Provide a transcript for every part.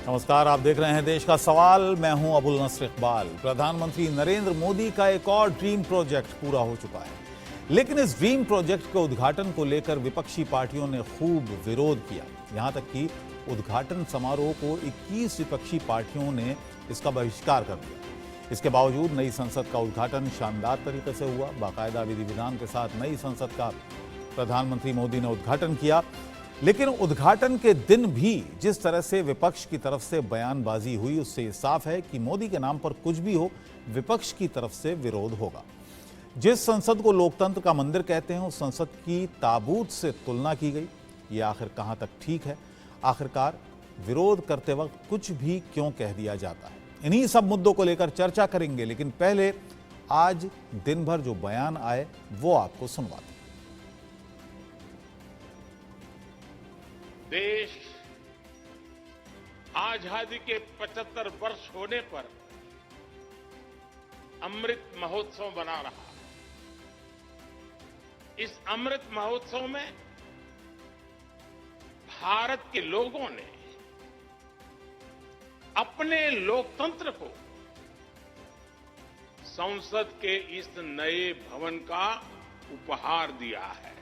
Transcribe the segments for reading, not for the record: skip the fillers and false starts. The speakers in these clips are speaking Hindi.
नमस्कार, आप देख रहे हैं देश का सवाल। मैं हूं अबुल नस्र इकबाल। प्रधानमंत्री नरेंद्र मोदी का एक और ड्रीम प्रोजेक्ट पूरा हो चुका है, लेकिन इस ड्रीम प्रोजेक्ट के उद्घाटन को लेकर विपक्षी पार्टियों ने खूब विरोध किया। यहां तक कि उद्घाटन समारोह को 21 विपक्षी पार्टियों ने इसका बहिष्कार कर दिया। इसके बावजूद नई संसद का उद्घाटन शानदार तरीके से हुआ। बाकायदा विधि विधान के साथ नई संसद का प्रधानमंत्री मोदी ने उद्घाटन किया। लेकिन उद्घाटन के दिन भी जिस तरह से विपक्ष की तरफ से बयानबाजी हुई, उससे ये साफ है कि मोदी के नाम पर कुछ भी हो, विपक्ष की तरफ से विरोध होगा। जिस संसद को लोकतंत्र का मंदिर कहते हैं, उस संसद की ताबूत से तुलना की गई। ये आखिर कहां तक ठीक है? आखिरकार विरोध करते वक्त कुछ भी क्यों कह दिया जाता है? इन्हीं सब मुद्दों को लेकर चर्चा करेंगे, लेकिन पहले आज दिन भर जो बयान आए वो आपको सुनवाते हैं। देश आजादी के 75 वर्ष होने पर अमृत महोत्सव मना रहा। इस अमृत महोत्सव में भारत के लोगों ने अपने लोकतंत्र को संसद के इस नए भवन का उपहार दिया है।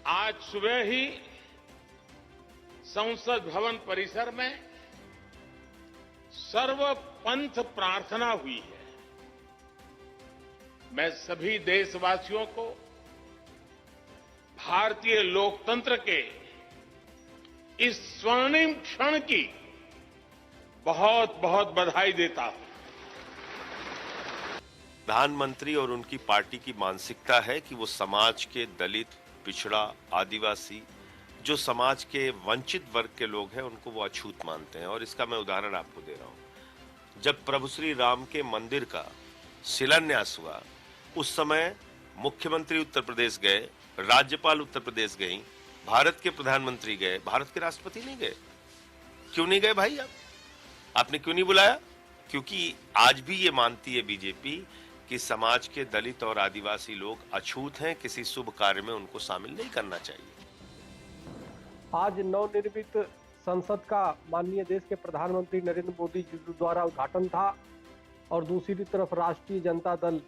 आज सुबह ही संसद भवन परिसर में सर्वपंथ प्रार्थना हुई है। मैं सभी देशवासियों को भारतीय लोकतंत्र के इस स्वर्णिम क्षण की बहुत बहुत बधाई देता हूं। प्रधानमंत्री और उनकी पार्टी की मानसिकता है कि वो समाज के दलित, पिछड़ा, आदिवासी, जो समाज के वंचित वर्ग के लोग हैं, उनको वो अछूत मानते हैं। और इसका मैं उदाहरण आपको दे रहा हूं। जब प्रभु श्री राम के मंदिर का शिलान्यास हुआ, उस समय मुख्यमंत्री उत्तर प्रदेश गए, राज्यपाल उत्तर प्रदेश गई, भारत के प्रधानमंत्री गए, भारत के राष्ट्रपति नहीं गए। क्यों नहीं गए भाई? आपने क्यों नहीं बुलाया? क्योंकि आज भी ये मानती है बीजेपी कि समाज के दलित और आदिवासी लोग अछूत हैं, किसी शुभ कार्य में उनको शामिल नहीं करना चाहिए। आज नवनिर्मित संसद का माननीय देश के प्रधानमंत्री नरेंद्र मोदी जी द्वारा उद्घाटन था और दूसरी तरफ राष्ट्रीय जनता दल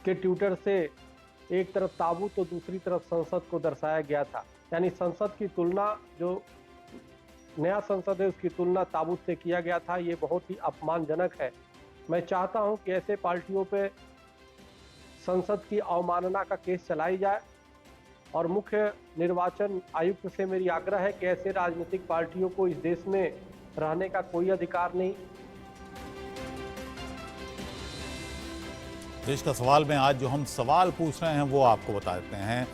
के ट्विटर से एक तरफ ताबूत तो दूसरी तरफ संसद को दर्शाया गया था। यानी संसद की तुलना, जो नया संसद है उसकी तुलना ताबूत से किया गया था। ये बहुत ही अपमानजनक है। मैं चाहता हूं कि ऐसे पार्टियों पे संसद की अवमानना का केस चलाई जाए और मुख्य निर्वाचन आयुक्त से मेरी आग्रह है कि ऐसे राजनीतिक पार्टियों को इस देश में रहने का कोई अधिकार नहीं। देश का सवाल में आज जो हम सवाल पूछ रहे हैं वो आपको बता देते हैं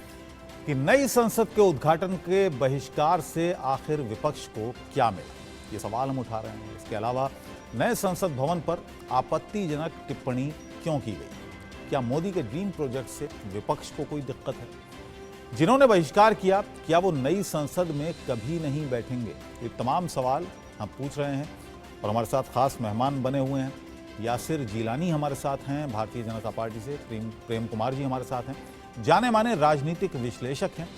कि नई संसद के उद्घाटन के बहिष्कार से आखिर विपक्ष को क्या मिला, ये सवाल हम उठा रहे हैं। इसके अलावा नए संसद भवन पर आपत्तिजनक टिप्पणी क्यों की गई? क्या मोदी के ड्रीम प्रोजेक्ट से विपक्ष को कोई दिक्कत है? जिन्होंने बहिष्कार किया, क्या वो नई संसद में कभी नहीं बैठेंगे? ये तमाम सवाल हम पूछ रहे हैं और हमारे साथ खास मेहमान बने हुए हैं। यासिर जिलानी हमारे साथ हैं भारतीय जनता पार्टी से, प्रेम कुमार जी हमारे साथ हैं, जाने माने राजनीतिक विश्लेषक हैं।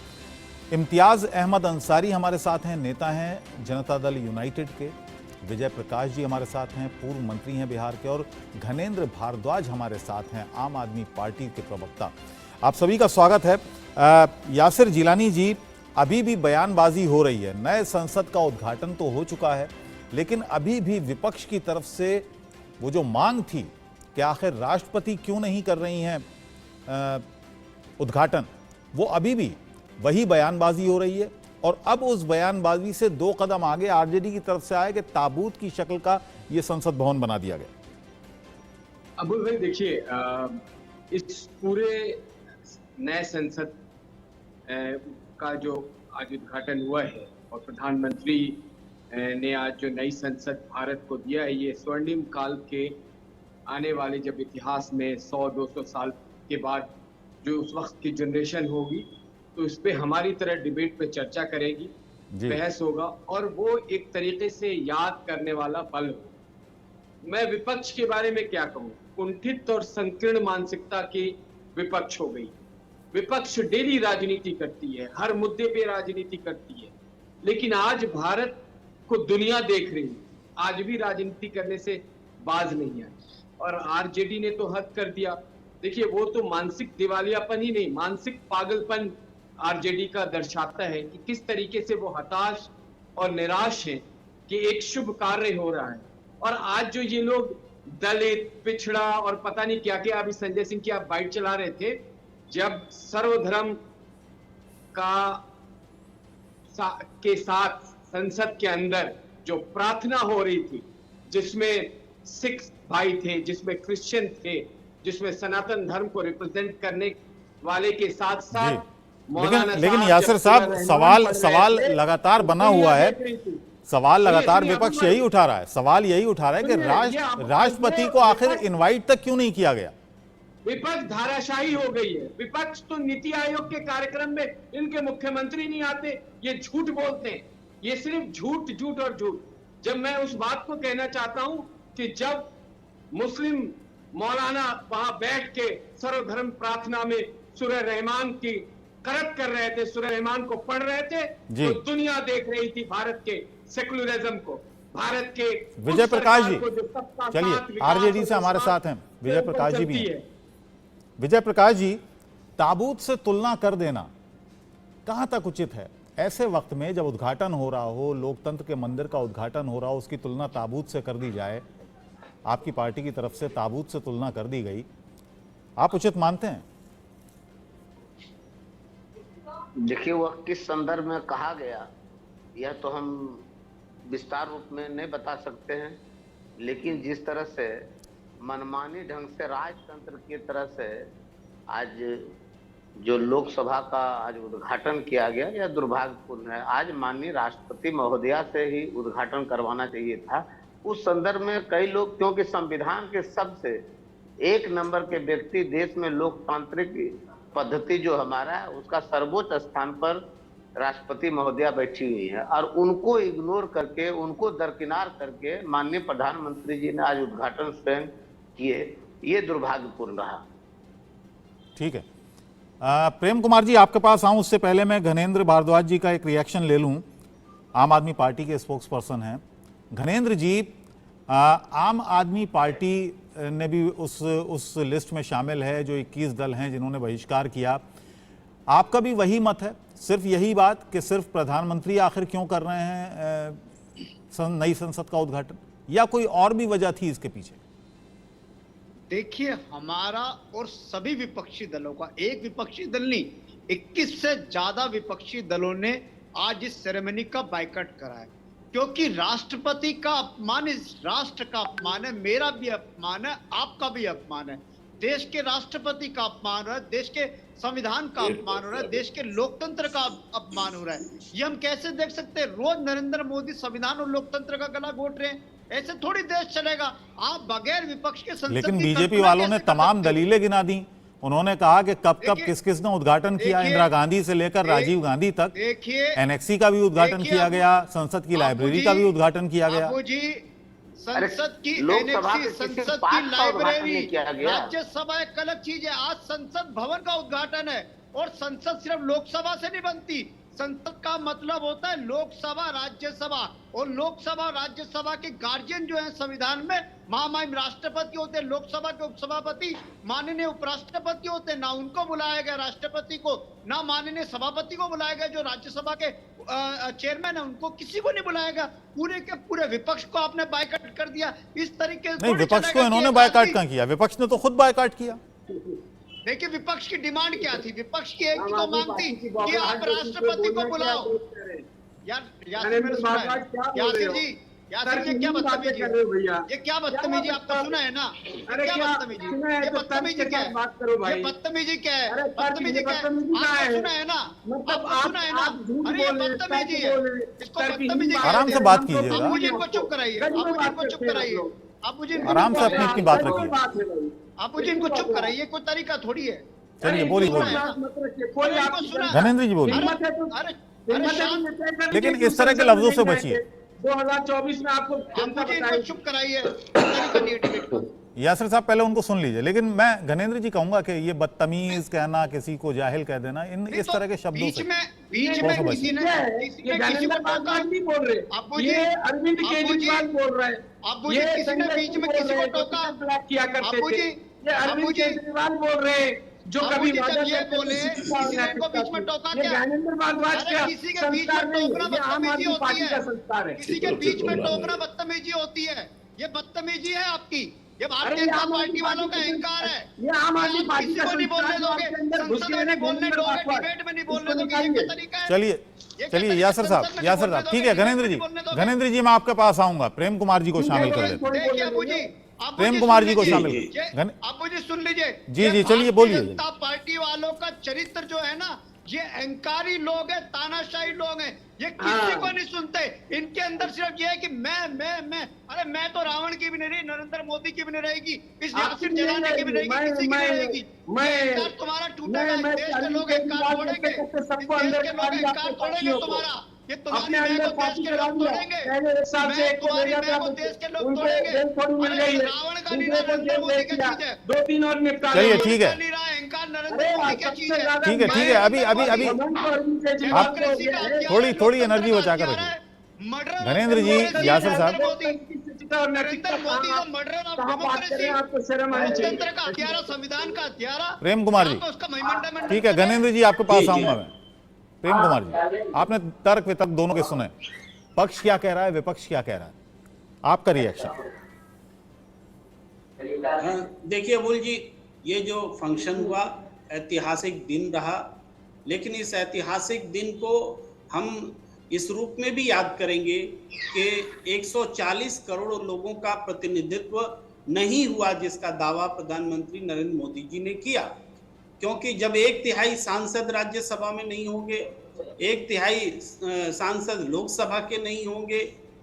इम्तियाज अहमद अंसारी हमारे साथ हैं, नेता हैं जनता दल यूनाइटेड के। विजय प्रकाश जी हमारे साथ हैं, पूर्व मंत्री हैं बिहार के। और घनेंद्र भारद्वाज हमारे साथ हैं, आम आदमी पार्टी के प्रवक्ता। आप सभी का स्वागत है। यासिर जिलानी जी, अभी भी बयानबाजी हो रही है। नए संसद का उद्घाटन तो हो चुका है, लेकिन अभी भी विपक्ष की तरफ से वो जो मांग थी कि आखिर राष्ट्रपति क्यों नहीं कर रही हैं उद्घाटन, वो अभी भी वही बयानबाजी हो रही है। और अब उस बयानबाजी से 2 कदम आगे आरजेडी की तरफ से आया कि ताबूत की शक्ल का ये संसद भवन बना दिया गया। अबुल भाई देखिए, इस पूरे नए संसद का जो आज उद्घाटन हुआ है और प्रधानमंत्री ने आज जो नई संसद भारत को दिया है, ये स्वर्णिम काल के आने वाले जब इतिहास में 100-200 साल के बाद जो उस वक्त की जनरेशन होगी, तो इस पे हमारी तरह डिबेट पे चर्चा करेगी, बहस होगा और वो एक तरीके से याद करने वाला पल हो। मैं विपक्ष के बारे में क्या कहूँ, कुंठित और संकीर्ण मानसिकता की विपक्ष हो गई। विपक्ष डेली राजनीति करती है, हर मुद्दे पे राजनीति करती है, लेकिन आज भारत को दुनिया देख रही है, आज भी राजनीति करने से बाज नहीं आई। और आरजेडी ने तो हद कर दिया। देखिए, वो तो मानसिक दिवालियापन ही नहीं, मानसिक पागलपन आरजेडी का दर्शाता है कि किस तरीके से वो हताश और निराश है कि एक शुभ कार्य हो रहा है, और आज जो ये लोग दलित, पिछड़ा और पता नहीं क्या क्या, अभी संजय सिंह की आप बाइट चला रहे थे, जब सर्वधर्म के साथ संसद के अंदर जो प्रार्थना हो रही थी, जिसमें सिख भाई थे, जिसमें क्रिश्चियन थे, जिसमें सनातन धर्म को रिप्रेजेंट करने वाले के साथ साथ लेकिन यासिर साहब, सवाल लगातार बना हुआ है, सवाल लगातार विपक्ष यही उठा रहा है, सवाल यही उठा रहा है कि राष्ट्रपति को आखिर इनवाइट तक क्यों नहीं किया गया। विपक्ष धाराशाही हो गई है। विपक्ष तो नीति आयोग के कार्यक्रम में इनके मुख्यमंत्री नहीं आते, ये झूठ बोलते हैं, ये सिर्फ झूठ झूठ और झूठ। जब मैं उस बात को कहना चाहता हूं कि जब मुस्लिम मौलाना वहां बैठ के सर्वधर्म प्रार्थना में सूरह रहमान की करत कर रहे थे, सूरह रहमान को पढ़ रहे थे, तो दुनिया देख रही थी भारत के सेकुलरिज्म को, भारत के विजय प्रकाश जी, चलिए आरजेडी से हमारे साथ हैं विजय प्रकाश जी भी हैं। विजय प्रकाश जी, ताबूत से तुलना कर देना कहां तक उचित है? ऐसे वक्त में जब उद्घाटन हो रहा हो, लोकतंत्र के मंदिर का उद्घाटन हो रहा हो, उसकी तुलना ताबूत से कर दी जाए, आपकी पार्टी की तरफ से ताबूत से तुलना कर दी गई, आप उचित मानते हैं? देखिए, वह किस संदर्भ में कहा गया यह तो हम विस्तार रूप में नहीं बता सकते हैं, लेकिन जिस तरह से मनमानी ढंग से राजतंत्र की तरह से आज जो लोकसभा का आज उद्घाटन किया गया, यह दुर्भाग्यपूर्ण है। आज माननीय राष्ट्रपति महोदया से ही उद्घाटन करवाना चाहिए था। उस संदर्भ में कई लोग, क्योंकि संविधान के सबसे एक नंबर के व्यक्ति, देश में लोकतांत्रिक पद्धति जो हमारा है उसका सर्वोच्च स्थान पर राष्ट्रपति महोदया बैठी हुई है, और उनको इग्नोर करके, उनको दरकिनार करके माननीय प्रधानमंत्री जी ने आज उद्घाटन स्वयं किए, ये दुर्भाग्यपूर्ण रहा। ठीक है, प्रेम कुमार जी आपके पास आऊं उससे पहले मैं घनेंद्र भारद्वाज जी का एक रिएक्शन ले लूं। आम आदमी पार्टी के स्पोक्स पर्सन हैं घनेंद्र जी। आम आदमी पार्टी ने भी उस लिस्ट में शामिल है जो 21 दल हैं जिन्होंने बहिष्कार किया। आपका भी वही मत है, सिर्फ यही बात कि सिर्फ प्रधानमंत्री आखिर क्यों कर रहे हैं नई संसद का उद्घाटन, या कोई और भी वजह थी इसके पीछे? देखिए, हमारा और सभी विपक्षी दलों का, एक विपक्षी दल नहीं 21 से ज्यादा विपक्षी दलों ने आज इस सेरेमनी का बायकॉट करा है, क्योंकि राष्ट्रपति का अपमान इस राष्ट्र का अपमान है, मेरा भी अपमान है, आपका भी अपमान है, देश के राष्ट्रपति का अपमान हो रहा है, देश के संविधान का अपमान हो रहा है, देश के लोकतंत्र का अपमान हो रहा है। ये हम कैसे देख सकते हैं? रोज नरेंद्र मोदी संविधान और लोकतंत्र का गला घोट रहे हैं, ऐसे थोड़ी देश चलेगा। आप बगैर विपक्ष के संसद, लेकिन बीजेपी वालों ने तमाम दलीलें गिना दी। उन्होंने कहा कि कब कब किस किस ने उद्घाटन किया, इंदिरा गांधी से लेकर राजीव गांधी तक। एनेक्सी का भी उद्घाटन किया गया, संसद की लाइब्रेरी का भी उद्घाटन किया गया। संसद की एनेक्सी, संसद की लाइब्रेरी, राज्यसभा एक अलग चीज है। आज संसद भवन का उद्घाटन है, और संसद सिर्फ लोकसभा से नहीं बनती। संसद का मतलब होता है लोकसभा, राज्यसभा, और लोकसभा और राज्यसभा के गार्जियन जो है संविधान में महामहिम राष्ट्रपति होते हैं, लोकसभा के उपसभापति माननीय उपराष्ट्रपति होते हैं। ना उनको बुलाया गया राष्ट्रपति को, ना माननीय सभापति को बुलाया गया जो राज्यसभा के चेयरमैन है, उनको किसी को नहीं बुलाया गया। पूरे के पूरे विपक्ष को आपने बायकॉट कर दिया। इस तरीके से नहीं, विपक्ष को इन्होंने बायकॉट कहाँ किया? विपक्ष ने तो खुद बायकॉट किया। देखिए, विपक्ष की डिमांड क्या थी? विपक्ष की एक तो मांग थी कि आप राष्ट्रपति को बुलाओ। यासिर जी, यासिर जी क्या बदतमीजी है? ये क्या बदतमीजी? आपको सुना है ना? क्या बदतमीजी? ये बदतमीजी क्या है? ये बदतमीजी क्या है? बदतमीजी क्या है? आपको सुना है ना? आपको सुना है ना? अरे ये बदतमीजी है, इसको बदतमीजी। आराम से बात कीजिएगा, आप मुझे इनको चुप कराइए, आप मुझे इनको चुप कराइए, आप मुझे आराम से अपनी बात रखिए, आप मुझे इनको चुप कराइए, कोई तरीका थोड़ी है। चलिए बोलिए बोलिए घनेंद्र जी बोलिए, लेकिन इस तरह के लफ्जों से बचिए। 2024 में आपको मुझे इनको चुप कराइए, तरीका नहीं है डिबेट का। यासिर साहब पहले उनको सुन लीजिए, लेकिन मैं घनेंद्र जी कहूंगा कि ये बदतमीज कहना, किसी को जाहिल कह देना, इन इस तरह के शब्दों से बीच में किसी ने ज्ञानेंद्र पासवान नहीं बोल रहे, ये अरविंद केजरीवाल बोल रहे हैं। ये किसी ने बीच में किसी को टोका ब्लैक किया करते थे, ये अरविंद केजरीवाल बोल रहे हैं जो कभी वादा करते थे। बीच में टोका क्या? ज्ञानेंद्र भारद्वाज का किसी के बीच में टोकना आम आदमी बदतमीजी पार्टी होती का है। संस्कार है। किसी के बीच में टोकना बदतमीजी होती है, ये बदतमीजी है आपकी। ये भारतीय अरे जनता आम आदमी पार्टी वालों का अहंकार है। ये आम आदमी पार्टी किसी का को नहीं बोलने संस्कार दोगे, आपके अंदर घुस संसद गए में बोलने घनेंद्र दोगे, पासवान। डिबेट में नहीं बोलने इसको दोगे, ये क्या निकालिए। तरीका है? चलिए चलिए यासिर साहब, ठीक है घनेंद्र जी, घनेंद्र जी मैं आपके पास आऊंगा, प्रेम कुमार जी को शामिल कर लेते हैं। देखिए अबू जी, प्रेम कुमार जी को शामिल अबू जी सुन लीजिए। जी जी चलिए बोलिए। जनता पार्टी वालों का चरित्र जो है ना, ये अहंकारी लोग हैं, तानाशाही लोग हैं, ये किसी को नहीं सुनते। इनके अंदर सिर्फ ये है कि मैं अरे मैं तो रावण की भी नहीं रही, नरेंद्र मोदी की भी नहीं रहेगी, इस यासिर जलाने की भी नहीं रहेगी, किसी की नहीं रहेगी। अहंकार तुम्हारा टूटेगा, इस देश के लोग अहंकार तोड़ेंगे, इस देश के लोग अहंकार तोड़ेंगे तुम्हारा। ये तुम्हारी मैं को देश के लोग तोड़ेंगे, मैं तुम्हारी मैं को देश के लोग तोड़ेंगे। रावण का नहीं, नरेंद्र मोदी की चीज है। 2-3 और निपटा। चलिए ठीक है, अहंकार नरेंद्र मोदी की चीज है। ठीक है अभी आप थोड़ी एनर्जी बचा कर रखिए। घनेंद्र जी, यासिर साहब, नरेंद्र मोदी का मर्डर ऑफ डेमोक्रेसी, लोकतंत्र का हथियारा, संविधान का हथियारा। प्रेम कुमार जी, ठीक है घनेंद्र जी आपके पास आऊंगा मैं। प्रेम कुमार जी, आपने तर्क वितर्क दोनों के सुने, पक्ष क्या कह रहा है, विपक्ष क्या कह रहा है, आपका रिएक्शन। देखिए अबुल जी, ये जो फंक्शन हुआ ऐतिहासिक दिन रहा, लेकिन इस ऐतिहासिक दिन को हम इस रूप में भी याद करेंगे कि 140 करोड़ लोगों का प्रतिनिधित्व नहीं हुआ जिसका दावा प्रधानमंत्री नरेंद्र मोदी जी ने किया। क्योंकि जब 1/3 सांसद राज्यसभा में नहीं होंगे, 1/3 सांसद लोकसभा के नहीं होंगे,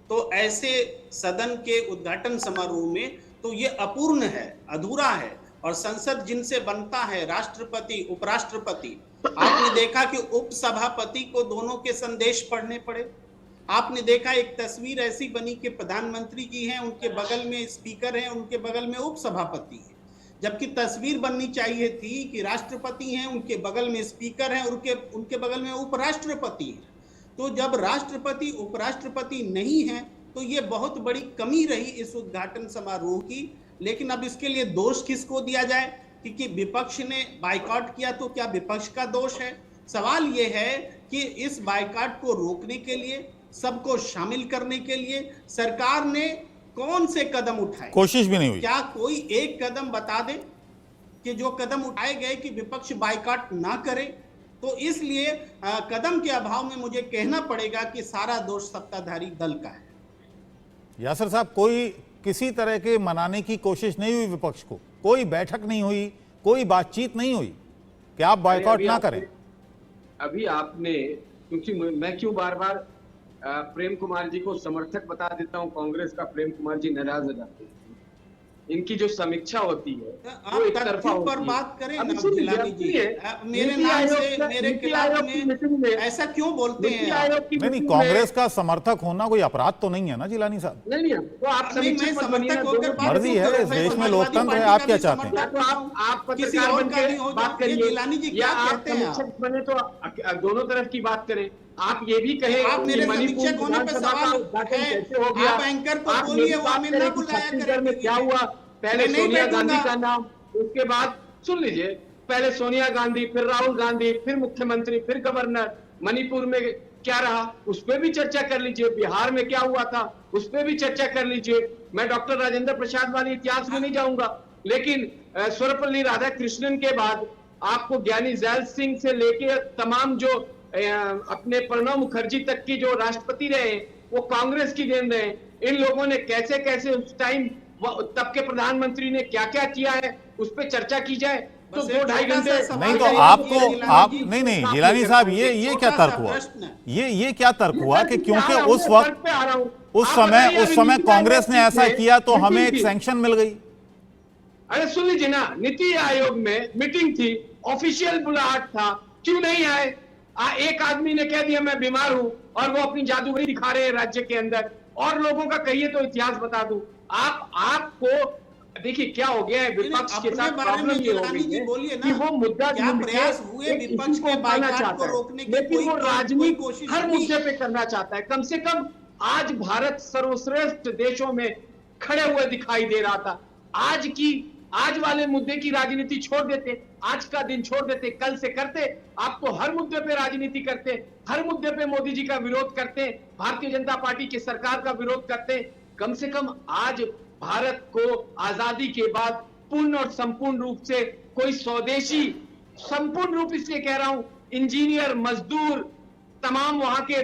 तो ऐसे सदन के उद्घाटन समारोह में तो ये अपूर्ण है, अधूरा है। और संसद जिनसे बनता है, राष्ट्रपति, उपराष्ट्रपति, आपने देखा कि उपसभापति को दोनों के संदेश पढ़ने पड़े। आपने देखा एक तस्वीर ऐसी बनी कि प्रधानमंत्री जी हैं, उनके बगल में स्पीकर हैं, उनके बगल में उपसभापति हैं, जबकि तस्वीर बननी चाहिए थी कि राष्ट्रपति हैं, उनके बगल में स्पीकर हैं, उनके बगल में उपराष्ट्रपति हैं। तो जब राष्ट्रपति उपराष्ट्रपति नहीं है तो ये बहुत बड़ी कमी रही इस उद्घाटन समारोह की। लेकिन अब इसके लिए दोष किसको दिया जाए? क्योंकि विपक्ष ने बायकॉट किया, तो क्या विपक्ष का दोष है? सवाल ये है कि इस बायकॉट को रोकने के लिए, सबको शामिल करने के लिए सरकार ने कौन से कदम उठाए? कोशिश भी नहीं हुई। क्या कोई एक कदम बता दे कि जो कदम उठाए गए कि विपक्ष बायकॉट ना करे? तो इसलिए कदम के अभाव में मुझे कहना पड़ेगा कि सारा दोष सत्ताधारी दल का है। यासिर साहब, कोई किसी तरह के मनाने की कोशिश नहीं हुई विपक्ष को, कोई बैठक नहीं हुई, कोई बातचीत नहीं हुई कि आप बायकॉट ना करें। अभी आपने, क्योंकि मैं क्यों बार बार प्रेम कुमार जी को समर्थक बता देता हूं कांग्रेस का, प्रेम कुमार जी नाराज हो जाते हैं। इनकी जो समीक्षा होती है वो एक तरफा होती है। बात करें ना जिलानी जी, मेरे नाम से मेरे खिलाफ में ऐसा क्यों बोलते हैं? नहीं, कांग्रेस का समर्थक होना कोई अपराध तो नहीं है ना जिलानी साहब? नहीं, तो आप समर्थक होकर मर्जी है, इस देश में लोकतंत्र है, आप क्या चाहते हैं? तो आप पत्रकार बनकर बात करिए, जिलानी जी क्या कहते हैं? समीक्षक बने तो दोनों तरफ की बात करें। आप ये भी कहे आप मेरे समीक्षक होने पे सवाल कैसे हो गया, आप एंकर को बोलिए, वो हमें ना बुलाया छत्तीसगढ़ में क्या हुआ। पहले सोनिया गांधी का नाम, उसके बाद सुन लीजिए, पहले सोनिया गांधी, फिर राहुल गांधी, फिर मुख्यमंत्री, फिर गवर्नर। मणिपुर में क्या रहा उस पर भी चर्चा कर लीजिए, बिहार में क्या हुआ था उस पर भी चर्चा कर लीजिए। मैं डॉक्टर राजेंद्र प्रसाद वाले इतिहास में नहीं जाऊंगा, लेकिन सर्वपल्ली राधाकृष्णन के बाद आपको ज्ञानी जैल सिंह से लेके तमाम जो अपने प्रणब मुखर्जी तक की जो राष्ट्रपति रहे वो कांग्रेस की देन रहे। इन लोगों ने कैसे कैसे उस टाइम तब के प्रधानमंत्री ने क्या क्या किया है उस पर चर्चा की जाए तो 2-2.5 घंटे नहीं। तो आप नहीं जिलानी साहब, ये क्या तर्क हुआ? ये क्या तर्क हुआ कि क्योंकि उस वक्त उस समय कांग्रेस ने ऐसा किया तो हमें एक सैंक्शन मिल गई? अरे सुन लीजिए ना, नीति आयोग में मीटिंग थी, ऑफिशियल बुलाहट था, क्यों नहीं आए? एक आदमी ने कह दिया मैं बीमार हूं और वो अपनी जादूगरी दिखा रहे हैं राज्य के अंदर, और लोगों का कहिए तो इतिहास बता दूं। आपको देखिए क्या हो गया है, विपक्ष के साथ प्रॉब्लम ये हो गई है कि वो मुद्दा ढूंढ के एक इशू को उठाना चाहता है, लेकिन वो राजनीति हर मुद्दे पे करना चाहता है। कम से कम आज भारत सर्वश्रेष्ठ देशों में खड़े हुए दिखाई दे रहा था। आज वाले मुद्दे की राजनीति छोड़ देते, आज का दिन छोड़ देते, कल से करते। आप तो हर मुद्दे पे राजनीति करते, हर मुद्दे पे मोदी जी का विरोध करते, भारतीय जनता पार्टी की सरकार का विरोध करते। कम से कम आज भारत को आजादी के बाद पूर्ण और संपूर्ण रूप से कोई स्वदेशी, संपूर्ण रूप इसलिए कह रहा हूं, इंजीनियर, मजदूर, तमाम वहां के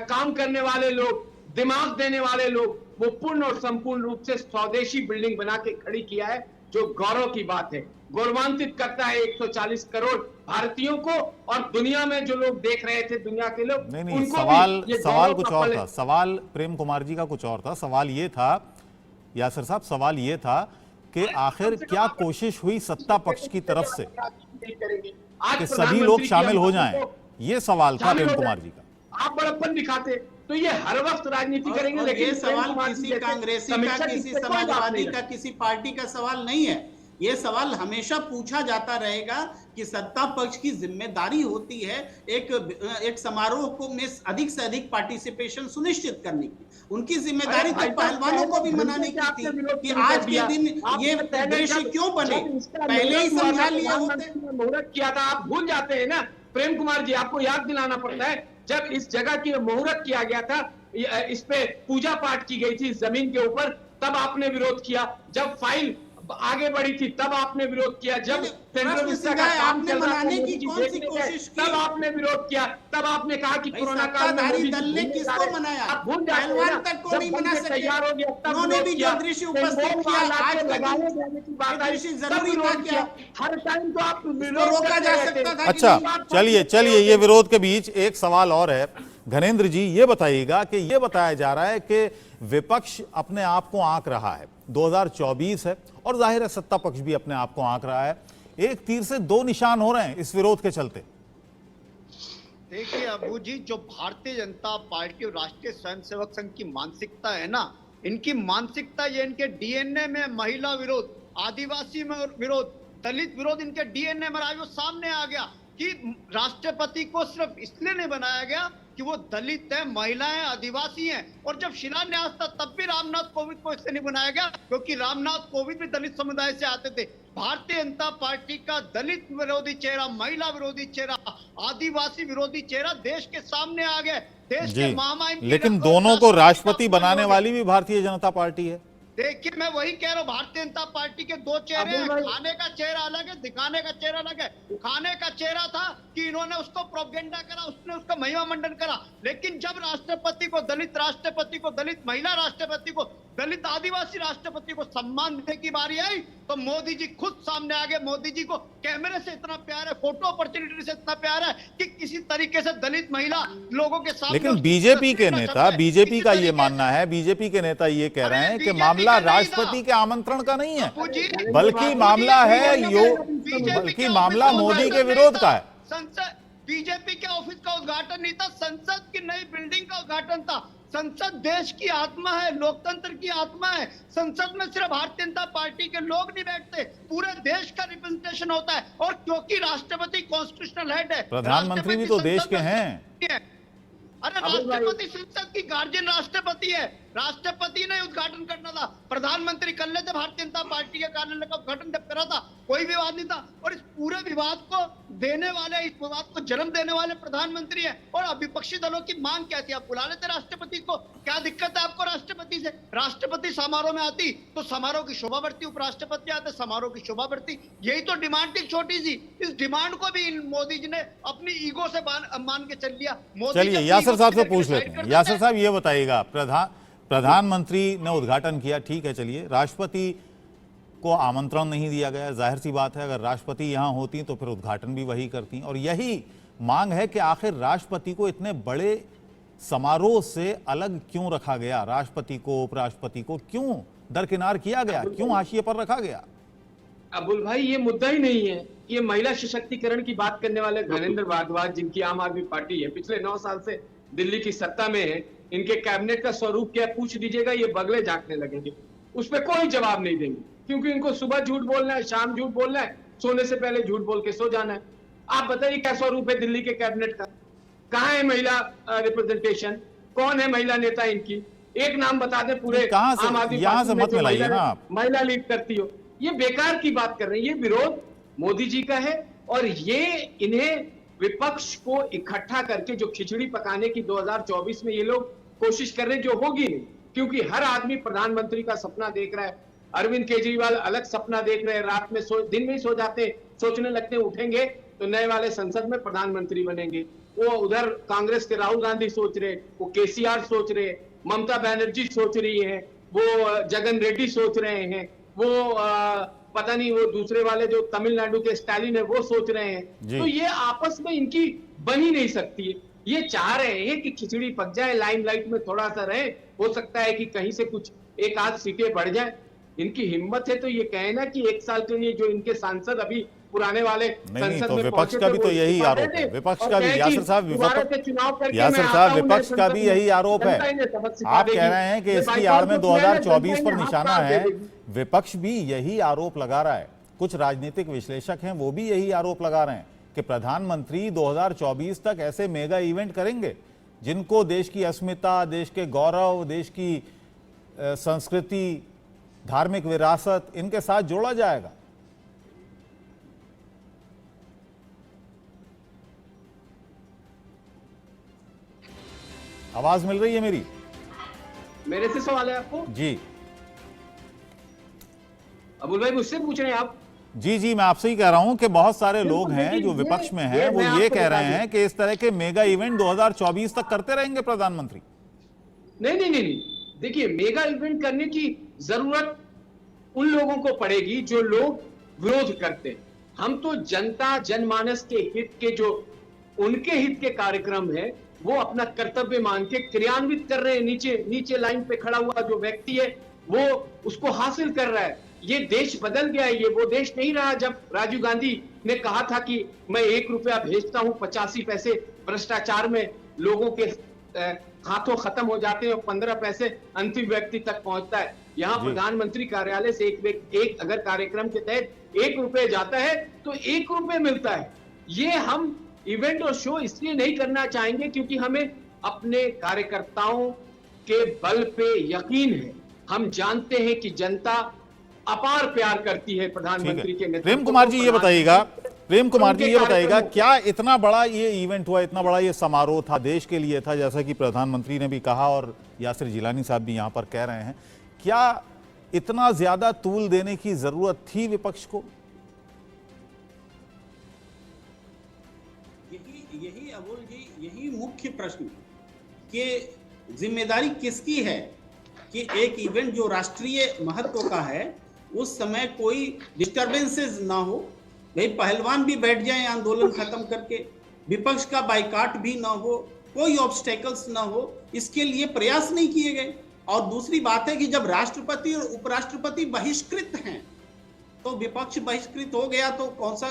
काम करने वाले लोग, दिमाग देने वाले लोग, वो पूर्ण और संपूर्ण रूप से स्वदेशी बिल्डिंग बना के खड़ी किया है, जो गौरव की बात है। गौरवान्वित करता है 140 करोड़ भारतीयों को, और दुनिया में जो लोग देख रहे थे, दुनिया के लोग, नहीं, सवाल कुछ और था। सवाल प्रेम कुमार जी का कुछ और था। सवाल ये था, यासिर साहब, सवाल ये था कि आखिर क्या कोशिश हुई सत्ता पक्ष की तरफ से कि सभी लोग शामिल हो जाएं? ये सवाल था प्रेम कुमार जी का। आप बड़प्पन दिखाते तो ये हर वक्त राजनीति करेंगे, लेकिन ये सवाल किसी कांग्रेसी का, किसी समाजवादी का, किसी पार्टी का सवाल नहीं है। ये सवाल हमेशा पूछा जाता रहेगा कि सत्ता पक्ष की जिम्मेदारी होती है एक समारोह को में अधिक से अधिक पार्टिसिपेशन सुनिश्चित करने की। उनकी जिम्मेदारी तो पहलवानों को भी मनाने की थी कि आज के दिन ये दृश्य क्यों बने, पहले ही समझा लिया होते। मुहूर्त किया था, आप भूल जाते हैं ना प्रेम कुमार जी, आपको याद दिलाना पड़ता है। जब इस जगह की मुहूर्त किया गया था, इस पे पूजा पाठ की गई थी इस जमीन के ऊपर, तब आपने विरोध किया। जब फाइल आगे बढ़ी थी तब आपने विरोध किया। जब सेंट्रल मिनिस्टर का काम चल रहा था तब आपने विरोध किया। तब आपने कहा कि कोरोना काल में दल ने किसको मनाया, आप भूल जाते पहलवान तक को नहीं मना सके। तैयार हो गया, उन्होंने भी जो दृश्य उपस्थित किया, आज लगाने जाने की बात आई, जरूरी था क्या? हर टाइम तो आप रोका जा सकता था। अच्छा, चलिए ये विरोध के बीच एक सवाल और है। घनेंद्र जी, ये बताइएगा कि ये बताया जा रहा है कि विपक्ष अपने आप को आंक रहा है, 2024 है और जाहिर है सत्ता पक्ष भी अपने आप को आंक रहा है। एक तीर से दो निशान हो रहे हैं इस विरोध के चलते। देखिए अबू जी, जो भारतीय जनता पार्टी और राष्ट्रीय स्वयंसेवक संघ की मानसिकता है ना, इनकी मानसिकता ये इनके डीएनए में महिला विरोध, आदिवासी में विरोध, दलित विरोध इनके डीएनए में आज वो सामने आ गया कि राष्ट्रपति को सिर्फ इसलिए नहीं बनाया गया कि वो दलित है, महिलाएं, आदिवासी हैं। और जब शिलान्यास था तब भी रामनाथ कोविंद को इसलिए नहीं बनाया गया क्योंकि रामनाथ कोविंद भी दलित समुदाय से आते थे। भारतीय जनता पार्टी का दलित विरोधी चेहरा, महिला विरोधी चेहरा, आदिवासी विरोधी चेहरा देश के सामने आ गए। देश के महामहिम, लेकिन दोनों को राष्ट्रपति बनाने वाली भी भारतीय जनता पार्टी है। देखिए मैं वही कह रहा हूँ, भारतीय जनता पार्टी के दो चेहरे हैं। खाने का चेहरा अलग है, दिखाने का चेहरा अलग है। खाने का चेहरा था कि इन्होंने उसको प्रोपेगेंडा करा, उसने उसका महिमा मंडन करा, लेकिन जब राष्ट्रपति को, दलित राष्ट्रपति को, दलित महिला राष्ट्रपति को, दलित आदिवासी राष्ट्रपति को सम्मान देने की बारी आई तो मोदी जी खुद सामने आ गए। मोदी जी को कैमरे से इतना प्यार है, फोटो अपॉर्चुनिटी से इतना प्यार है कि किसी तरीके से दलित महिला लोगों के सामने। लेकिन बीजेपी के नेता, बीजेपी का ये मानना है, बीजेपी के नेता ये कह रहे हैं कि मामला राष्ट्रपति के आमंत्रण का नहीं है, बल्कि मामला मोदी के विरोध का है। संसद, बीजेपी के ऑफिस का उद्घाटन नहीं था, संसद की नई बिल्डिंग का उद्घाटन था। संसद देश की आत्मा है, लोकतंत्र की आत्मा है। संसद में सिर्फ भारतीय जनता पार्टी के लोग नहीं बैठते, पूरे देश का रिप्रेजेंटेशन होता है। और क्योंकि राष्ट्रपति कॉन्स्टिट्यूशनल हेड है, प्रधानमंत्री भी तो देश के हैं। अरे राष्ट्रपति संसद की गार्जियन राष्ट्रपति है, राष्ट्रपति ने उद्घाटन करना था। प्रधानमंत्री कल ने जब भारतीय जनता पार्टी के कार्यालय का उद्घाटन जब करा था, कोई विवाद नहीं था। और इस पूरे विवाद को देने वाले, इस विवाद को जन्म देने वाले प्रधानमंत्री है। और विपक्षी दलों की मांग क्या थी? आप बुला लेते राष्ट्रपति को, क्या दिक्कत है आपको राष्ट्रपति से? राष्ट्रपति समारोह में आती तो समारोह की शोभा बढ़ती, उपराष्ट्रपति आते समारोह की शोभा बढ़ती। यही तो डिमांड थी छोटी सी। इस डिमांड को भी मोदी जी ने अपनी ईगो से मान के चल लिया। चलिए यासिर साहब से पूछ लेते हैं। यासिर साहब ये बताइएगा, प्रधानमंत्री ने उद्घाटन किया, ठीक है, चलिए, राष्ट्रपति को आमंत्रण नहीं दिया गया। जाहिर सी बात है, अगर राष्ट्रपति यहां होती तो फिर उद्घाटन भी वही करती। और यही मांग है कि आखिर राष्ट्रपति को इतने बड़े समारोह से अलग क्यों रखा गया? राष्ट्रपति को, उपराष्ट्रपति को क्यों दरकिनार किया गया, क्यों हाशिए पर रखा गया? अबुल भाई, ये मुद्दा ही नहीं है। ये महिला सशक्तिकरण की बात करने वाले घनेंद्र भारद्वाज, जिनकी आम आदमी पार्टी है, पिछले 9 साल से दिल्ली की सत्ता में है, इनके कैबिनेट का स्वरूप क्या पूछ दीजिएगा, ये बगले झांकने लगेंगे, उस पर कोई जवाब नहीं देंगे। क्योंकि इनको सुबह झूठ बोलना है, शाम झूठ बोलना है, सोने से पहले झूठ बोल के सो जाना है। आप बताइए क्या स्वरूप है दिल्ली के कैबिनेट का? कहाँ है महिला रिप्रेजेंटेशन? कौन है महिला नेता इनकी? एक नाम बता दे पूरे कहां से, आम आदमी यहां से पार्टी में मत जो मिलाइए ना आप। महिला लीड करती हो। ये बेकार की बात कर रहे हैं। ये विरोध मोदी जी का है और ये इन्हें विपक्ष को इकट्ठा करके जो खिचड़ी पकाने की 2024 में ये लोग कोशिश कर रहे हैं, जो होगी नहीं, क्योंकि हर आदमी प्रधानमंत्री का सपना देख रहा है। अरविंद केजरीवाल अलग सपना देख रहे हैं, रात में दिन में ही सो जाते, सोचने लगते हैं उठेंगे तो नए वाले संसद में प्रधानमंत्री बनेंगे। वो उधर कांग्रेस के राहुल गांधी सोच रहे, वो केसीआर सोच रहे, ममता बनर्जी सोच रही है, वो जगन रेड्डी सोच रहे हैं, वो पता नहीं वो दूसरे वाले जो तमिलनाडु के स्टालिन है वो सोच रहे हैं। तो ये आपस में इनकी बन ही नहीं सकती है। ये चाह रहे हैं कि खिचड़ी पक जाए, लाइमलाइट में थोड़ा सा रहे, हो सकता है कि कहीं से कुछ एक आध सीटें बढ़ जाए। इनकी हिम्मत है तो ये कहे ना कि 1 साल के लिए जो इनके सांसद अभी पुराने वाले संसद तो में विपक्ष का भी तो यही आरोप है, विपक्ष का भी, यासिर साहब विपक्ष का भी यही आरोप है। आप कह रहे हैं कि इसकी आड़ में 2024 पर निशाना है, विपक्ष भी यही आरोप लगा रहा है। कुछ राजनीतिक विश्लेषक हैं वो भी यही आरोप लगा रहे हैं कि प्रधानमंत्री 2024 तक ऐसे मेगा इवेंट करेंगे जिनको देश की अस्मिता, देश के गौरव, देश की संस्कृति, धार्मिक विरासत, इनके साथ जोड़ा जाएगा। आवाज मिल रही है मेरी? मेरे से सवाल है आपको? जी अबुल भाई मुझसे पूछ रहे हैं आप? जी जी, मैं आपसे ही कह रहा हूं कि बहुत सारे लोग हैं जो विपक्ष में हैं, वो ये कह रहे हैं कि इस तरह के मेगा इवेंट 2024 तक करते रहेंगे प्रधानमंत्री। नहीं, देखिए मेगा इवेंट करने की जरूरत उन लोगों को पड़ेगी जो लोग विरोध करते हैं। हम तो जनता जनमानस के हित के, जो उनके हित के कार्यक्रम है वो अपना कर्तव्य मान के क्रियान्वित कर रहे हैं। नीचे लाइन पे खड़ा हुआ जो व्यक्ति है वो उसको हासिल कर रहा है। ये देश बदल गया है, ये वो देश नहीं रहा जब राजीव गांधी ने कहा था कि मैं 1 रुपया भेजता हूं, 85 पैसे भ्रष्टाचार में लोगों के हाथों खत्म हो जाते हैं और 15 पैसे अंतिम व्यक्ति तक पहुंचता है। यहाँ प्रधानमंत्री कार्यालय से एक अगर कार्यक्रम के तहत 1 रुपये जाता है तो 1 रुपये मिलता है। ये हम इवेंट और शो इसलिए नहीं करना चाहेंगे क्योंकि हमें अपने कार्यकर्ताओं के बल पे यकीन है। हम जानते हैं कि जनता अपार प्यार करती है प्रधानमंत्री के नेतृत्व। प्रेम कुमार जी ये बताइएगा, क्या इतना बड़ा ये इवेंट हुआ, इतना बड़ा ये समारोह था, देश के लिए था, जैसा कि प्रधानमंत्री ने भी कहा और यासिर जिलानी साहब भी यहाँ पर कह रहे हैं, क्या इतना ज्यादा तूल देने की जरूरत थी विपक्ष को? यही अबुल जी, यही मुख्य प्रश्न कि जिम्मेदारी किसकी है कि एक इवेंट जो राष्ट्रीय महत्व का है उस समय कोई डिस्टरबेंसेस ना हो। भाई पहलवान भी बैठ जाएं आंदोलन खत्म करके, विपक्ष का बाइकाट भी ना हो, कोई ऑब्स्टेकल्स ना हो, इसके लिए प्रयास नहीं किए गए। और दूसरी बात है कि जब राष्ट्रपति और उपराष्ट्रपति बहिष्कृत हैं तो विपक्ष बहिष्कृत हो गया तो कौन सा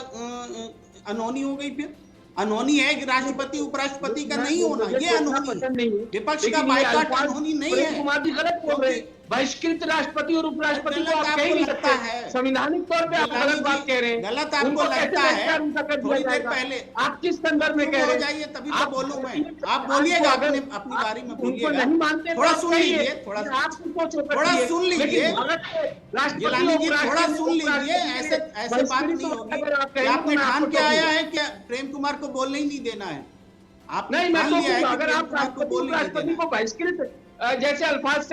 अनहोनी हो गई? फिर अनहोनी है कि राष्ट्रपति उपराष्ट्रपति का नहीं होना, ये अनहोनी, विपक्ष का बाइकाट अनहोनी नहीं है। कुमार जी गलत बोल रहे हैं। बहिष्कृत राष्ट्रपति और उपराष्ट्रपति को आप कह नहीं सकते, संवैधानिक तौर पे आप गलत बात कह रहे हैं। गलत आपको लगता है? थोड़ी देर पहले आप किस संदर्भ में कह रहे हैं? तभी तो बोलूं मैं, आप बोलिएगा अपनी बारी में बोलिएगा। नहीं मानते थोड़ा सुन लीजिए, थोड़ा सुन लीजिए, थोड़ा सुन लीजिए। ऐसे बात नहीं होगी। आपने ठान के आया है क्या प्रेम कुमार को बोलने ही नहीं देना है? आप नहीं, मैं तो अगर आप राष्ट्रपति को बहिष्कृत जैसे अल्फाज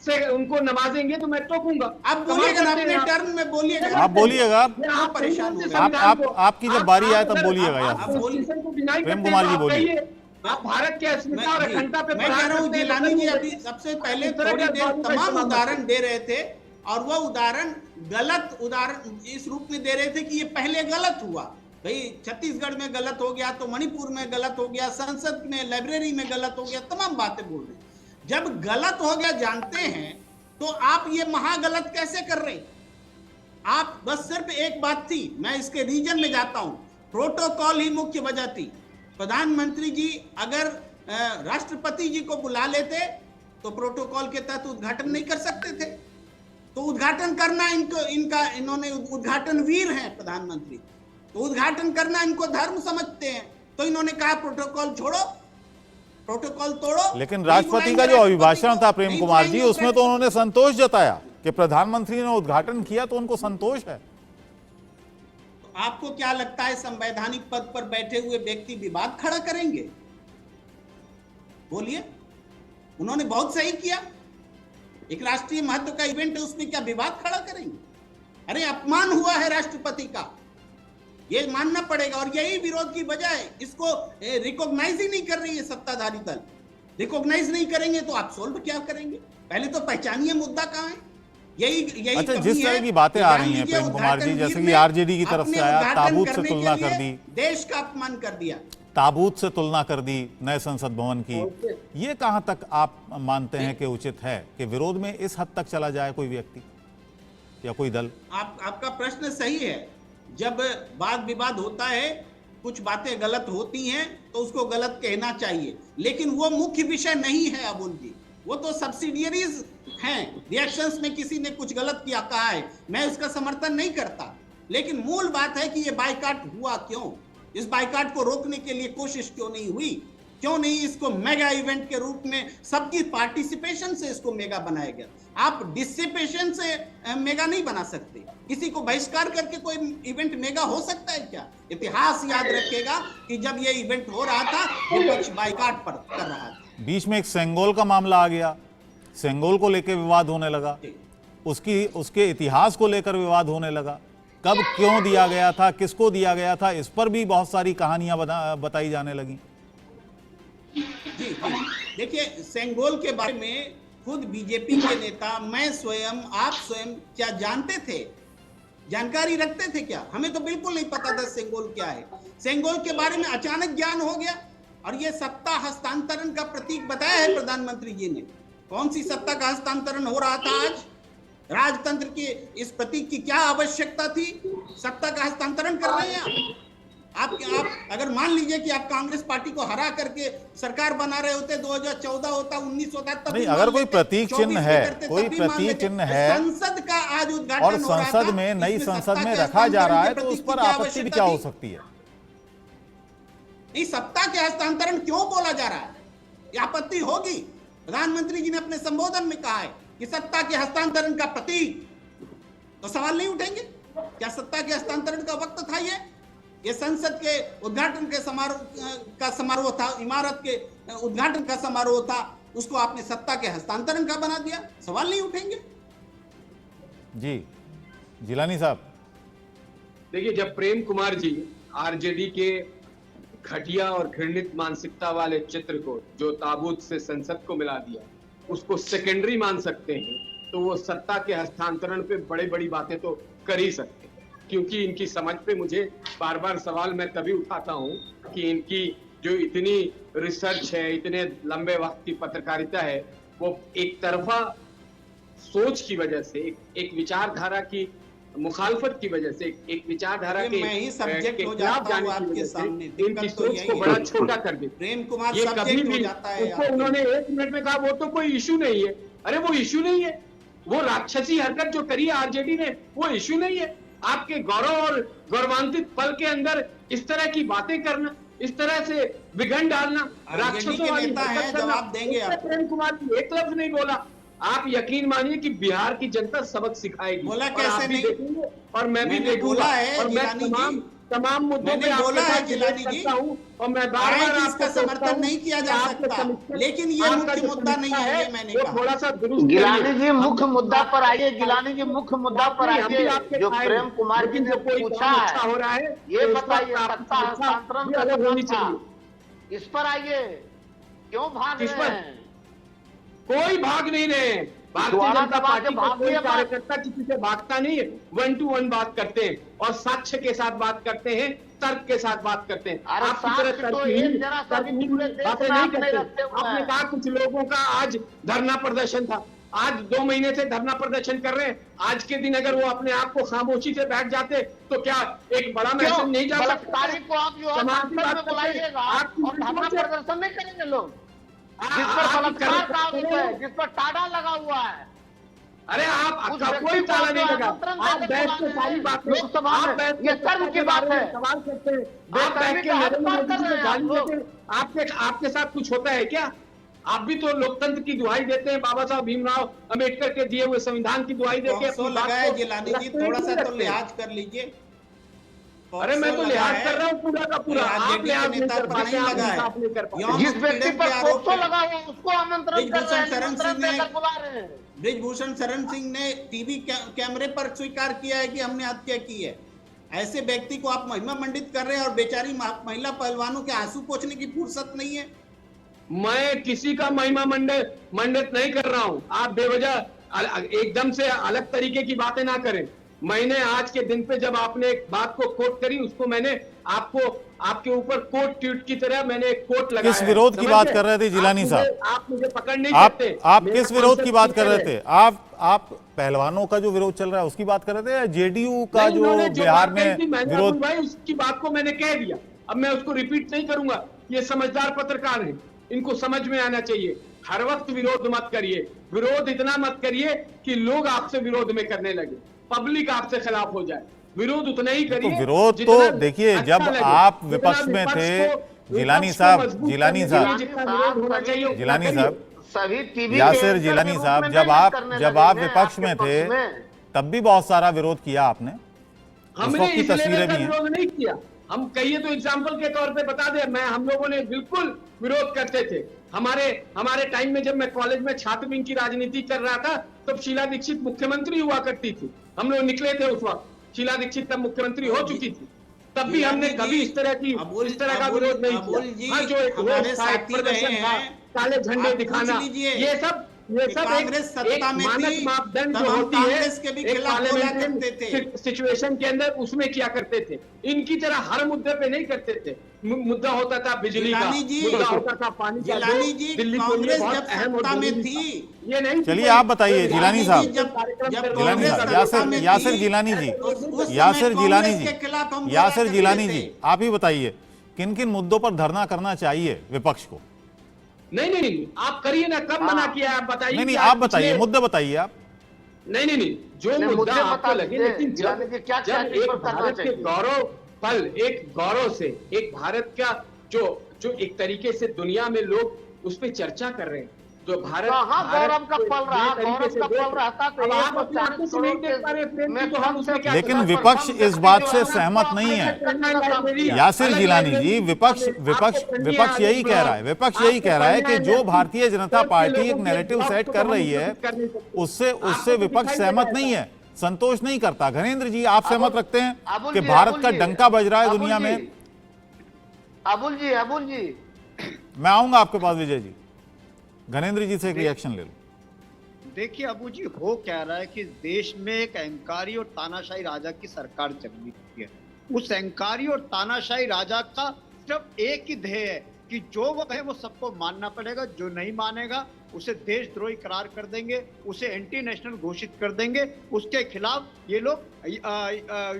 से उनको नवाजेंगे तो मैं टोकूंगा। आप बोलिएगा ना, अपने टर्म में बोलिएगा। आप बोलिएगा, आप परेशान हो गए। आपकी जब बारी आए तब बोलिएगा यार। प्रेम कुमार जी बोलिए। आप भारत के अस्मिता और अखंडता पे मैं कह रहा हूँ जिलानी जी अभी सबसे पहले थोड़ी देर तमाम उदाहरण दे रहे थे और वह उदाहरण गलत उदाहरण इस रूप में दे रहे थे कि ये पहले गलत हुआ। भाई छत्तीसगढ़ में गलत हो गया तो मणिपुर में गलत हो गया, संसद में लाइब्रेरी में गलत हो गया, तमाम बातें बोल रहे हैं। जब गलत हो गया जानते हैं तो आप ये महागलत कैसे कर रहे? आप बस सिर्फ एक बात थी, मैं इसके रीजन में जाता हूं, प्रोटोकॉल ही मुख्य वजह थी। प्रधानमंत्री जी अगर राष्ट्रपति जी को बुला लेते तो प्रोटोकॉल के तहत उद्घाटन नहीं कर सकते थे। तो उद्घाटन करना इन्होंने उद्घाटन वीर हैं प्रधानमंत्री, तो उद्घाटन करना इनको धर्म समझते हैं, तो इन्होंने कहा प्रोटोकॉल छोड़ो, प्रोटोकॉल तोड़ो। लेकिन राष्ट्रपति का जो अभिभाषण था प्रेम कुमार जी, उसमें तो उन्होंने संतोष जताया कि प्रधानमंत्री ने उद्घाटन किया तो उनको संतोष है। आपको क्या लगता है संवैधानिक पद पर बैठे हुए व्यक्ति विवाद खड़ा करेंगे? बोलिए, उन्होंने बहुत सही किया, एक राष्ट्रीय महत्व का इवेंट है, उसमें क्या विवाद खड़ा करेंगे? अरे अपमान हुआ है राष्ट्रपति का, ये मानना पड़ेगा। और यही विरोध की वजह है, इसको रिकॉग्नाइज ही नहीं कर रही है सत्ताधारी दल। रिकॉग्नाइज नहीं करेंगे तो आप सोल्व क्या करेंगे? पहले तो पहचानिए मुद्दा कहाँ है। यही अच्छा, जिस तरह की बातें आ रही हैं प्रेम कुमार जी, जैसे कि आरजेडी की तरफ से आया, ताबूत से तुलना कर दी, देश का अपमान कर दिया, ताबूत से तुलना कर दी नए संसद भवन की, ये कहां तक आप मानते हैं कि उचित है कि विरोध में इस हद तक चला जाए कोई व्यक्ति या कोई दल? आपका प्रश्न सही है। जब वाद विवाद होता है, कुछ बातें गलत होती हैं तो उसको गलत कहना चाहिए, लेकिन वो मुख्य विषय नहीं है अबुल जी, वो तो सब्सिडियरीज हैं। रिएक्शंस में किसी ने कुछ गलत किया कहा है, मैं उसका समर्थन नहीं करता, लेकिन मूल बात है कि ये बाइकाट हुआ क्यों, इस बाइकाट को रोकने के लिए कोशिश क्यों नहीं हुई, क्यों नहीं इसको मेगा इवेंट के रूप में सबकी पार्टिसिपेशन से इसको मेगा बनाया गया। आप डिसिपेशन से मेगा नहीं बना सकते, किसी को बहिष्कार करके कोई इवेंट मेगा हो सकता है क्या? इतिहास याद रखेगा कि जब ये इवेंट हो रहा था विपक्ष बाइकाट पर कर रहा था। बीच में एक सेंगोल का मामला आ गया, सेंगोल को लेकर विवाद होने लगा, उसके इतिहास को लेकर विवाद होने लगा, कब क्यों दिया गया था, किसको दिया गया था, इस पर भी बहुत सारी कहानियां बताई जाने लगी। जी देखिए, सेंगोल के बारे में खुद बीजेपी के नेता, मैं स्वयं, आप स्वयं क्या जानते थे, जानकारी रखते थे क्या? हमें तो बिल्कुल नहीं पता था सेंगोल क्या है। सेंगोल के बारे में अचानक ज्ञान हो गया और ये सत्ता हस्तांतरण का प्रतीक बताया है प्रधानमंत्री जी ने। कौन सी सत्ता का हस्तांतरण हो रहा था आज? राजतंत्र के इस प्रतीक की क्या आवश्यकता थी? सत्ता का हस्तांतरण कर रहे हैं आप अगर मान लीजिए कि आप कांग्रेस पार्टी को हरा करके सरकार बना रहे होते, 2014 होता, 19 होता, तब नहीं, अगर कोई प्रतीक चिन्ह है, कोई प्रतीक चिन्ह है संसद का आज उद्घाटन और संसद में, नई संसद में रखा जा रहा है, तो उस पर आपत्ति भी क्या हो सकती है? नहीं, सत्ता के हस्तांतरण क्यों बोला जा रहा है, ये आपत्ति होगी। प्रधानमंत्री जी ने अपने संबोधन में कहा है कि सत्ता के हस्तांतरण का प्रतीक, तो सवाल नहीं उठेंगे? क्या सत्ता के हस्तांतरण का वक्त था? ये संसद के उद्घाटन के समारोह था, इमारत के उद्घाटन का समारोह था, उसको आपने सत्ता के हस्तांतरण का बना दिया, सवाल नहीं उठेंगे? जी जिलानी साहब, देखिए, जब प्रेम कुमार जी आरजेडी के घटिया और घृणित मानसिकता वाले चित्र को, जो ताबूत से संसद को मिला दिया, उसको सेकेंडरी मान सकते हैं, तो वो सत्ता के हस्तांतरण पे बड़ी बड़ी बातें तो कर ही सकते हैं। क्योंकि इनकी समझ पे मुझे बार बार सवाल मैं तभी उठाता हूं कि इनकी जो इतनी रिसर्च है, इतने लंबे वक्त की पत्रकारिता है, वो एक तरफा सोच की वजह से, एक विचारधारा की मुखालफत की वजह से, एक विचारधारा के खिलाफ जाने की वजह से इनकी सोच को बड़ा छोटा कर देते। प्रेम कुमार ये कभी भी उसको उन्होंने 1 मिनट में कहा वो तो कोई इशू नहीं है। अरे वो इशू नहीं है, वो राक्षसी हरकत जो करी है आरजेडी ने, वो इशू नहीं है। आपके गौरव और गौरवान्वित पल के अंदर इस तरह की बातें करना, इस तरह से विघन डालना, राक्षसों वाली हरकत करना, प्रेम कुमार जी एक लफ्ज नहीं बोला। आप यकीन मानिए कि बिहार की जनता सबक सिखाएगी। बोला कैसे नहीं? देखेंगे और मैं भी देखूंगा और मैं तमाम मुद्दों पे बोला है जिलानी जी, और मैं बार-बार इसका समर्थन नहीं किया जा सकता, लेकिन ये मुख्य मुद्दा नहीं है। ये मैंने कहा थोड़ा सा दुरुस्त। गिलानी जी मुख्य मुद्दा पर आइए, गिलानी जी मुख्य मुद्दा पर आइए। जो प्रेम कुमार जी ने पूछा है हो रहा है, ये बताइए, सत्ता हस्तांतरण अलग होनी चाहिए, इस पर आइए। क्यों भाग रहे हैं? कोई भाग नहीं रहे। भारतीय जनता पार्टी का कोई कार्यकर्ता किसी से भागता नहीं है, 1 to 1 बात करते हैं और साक्ष्य के साथ बात करते हैं, तर्क के साथ बात करते हैं। आपकी तरह बातें नहीं करते। आपने कहा कुछ लोगों का आज धरना प्रदर्शन था, आज 2 महीने से धरना प्रदर्शन कर रहे हैं। आज के दिन अगर वो अपने आप को खामोशी से बैठ जाते तो क्या एक बड़ा मैसेज नहीं जा सकता? को आप जो बुलाइएगा और धरना प्रदर्शन नहीं करेंगे लोग, जिस पर बलात्कार का आरोप है, जिस पर टाडा लगा हुआ है, अरे आपका कोई ताला नहीं लगा, आप बैठ के सारी बातें लोकसभा में ये कर्म की बात है। सवाल करते हैं, आप बैठ के नरेंद्र मोदी जी से गाली देते हैं, आपके साथ कुछ होता है क्या? आप भी तो लोकतंत्र की दुहाई देते हैं, बाबा साहब भीमराव अंबेडकर के दिए हुए संविधान की दुहाई देके अपनी बात लगाए को जिलानी जी, थोड़ा सा तो लिहाज कर लीजिए। अरे मैं तो लिहाज कर रहा हूँ पूरा का पूरा, आप लिहाज नहीं कर पाते, आप इंसाफ नहीं कर पाते। जिस व्यक्ति पर पोक्सो लगा हुआ उसको आमंत्रण कर रहे हैं, निमंत्रण देकर बुला रहे हैं। ब्रिजभूषण शरण सिंह ने टीवी कैमरे पर स्वीकार किया है कि हमने हत्या की है। ऐसे व्यक्ति को आप महिमा मंडित कर रहे हैं और बेचारी महिला पहलवानों के आंसू पोंछने की फुर्सत नहीं है। मैं किसी का महिमा मंडित नहीं कर रहा हूं, आप बेवजह एकदम से अलग तरीके की बातें ना करें। मैंने आज के दिन पे जब आपने एक बात को कोट करी, उसको मैंने आपको आपके ऊपर कोट ट्वीट की तरह मैंने एक कोट लगाया। किस विरोध की बात कर रहे थे जिलानी साहब? आप मुझे पकड़ नहीं आप सकते। आप किस विरोध की बात कर रहे थे? आप पहलवानों का जो विरोध चल रहा है उसकी बात कर रहे थे या जेडीयू का जो बिहार में विरोध? भाई उसकी बात को मैंने कह दिया, अब मैं उसको रिपीट नहीं करूंगा। ये समझदार पत्रकार हैं, इनको समझ में आना चाहिए। हर वक्त विरोध मत करिए, विरोध इतना मत करिए कि लोग आपसे विरोध में करने लगे, पब्लिक आपसे खिलाफ हो जाए। विरोध उतना ही करिए। तो विरोध तो देखिए, जब आप विपक्ष में थे जिलानी साहब, सभी टीवी यासिर जिलानी साहब, जब आप विपक्ष में थे तब भी बहुत सारा विरोध किया आपने, हमने की तस्वीरें भी हैं। विरोध नहीं किया, हम कहिए तो एग्जाम्पल के तौर पे बता दे। हम लोगों ने बिल्कुल विरोध करते थे। हमारे टाइम में जब मैं कॉलेज में छात्र विंग की राजनीति कर रहा था तब शीला दीक्षित मुख्यमंत्री हुआ करती थी, हम लोग निकले थे उस वक्त, शीला दीक्षित तब मुख्यमंत्री हो चुकी थी, तब भी हमने कभी इस तरह का विरोध नहीं किया। हाँ, जो एक प्रदर्शन था, काले झंडे दिखाना, ये सब कांग्रेस सत्ता में मानक थी, मापदंड तब जो हम होती है कांग्रेस के भी खिलाफ बोला करते थे। सिचुएशन के अंदर उसमें किया करते थे। इनकी तरह हर मुद्दे पे नहीं करते थे। मुद्दा होता था बिजली का, मुद्दा होता था पानी का, दिल्ली कांग्रेस जब सत्ता में थी ये नहीं। चलिए आप बताइए जिलानी साहब, जिलानी साहब, यासिर जिलानी जी, यासिर जिलानी जी, आप ही बताइए किन किन मुद्दों पर धरना करना चाहिए विपक्ष को? नहीं, आप करिए ना, कब मना किया आप बताइए। नहीं, आप बताइए, मुद्दे बताइए आप। नहीं, जो मुद्दा आपको लगे, लेकिन जब एक भारत के गौरव पल, एक गौरव से एक भारत का जो एक तरीके से दुनिया में लोग उस पर चर्चा कर रहे हैं, जो भारत गौरव का पल रहा, गौरव का पल रहता तो लेकिन विपक्ष इस बात से सहमत नहीं है। यासिर जिलानी जी, विपक्ष यही कह रहा है कि जो भारतीय जनता पार्टी एक नैरेटिव सेट कर रही है उससे विपक्ष सहमत नहीं है, संतोष नहीं करता। घनेंद्र जी, आप सहमत रखते हैं कि भारत का डंका बज रहा है दुनिया में? अबुल जी मैं आऊंगा आपके पास विजय जी, घनेंद्र जी से एक रिएक्शन ले लो। देखिए अबू जी, हो क्या रहा है कि देश में एक अहंकारी और तानाशाही राजा की सरकार चल रही है। उस अहंकारी और तानाशाही राजा का सिर्फ एक ही ध्येय है कि जो वो है वो सबको मानना पड़ेगा, जो नहीं मानेगा उसे देशद्रोही करार कर देंगे, उसे एंटी नेशनल घोषित कर देंगे, उसके खिलाफ ये लोग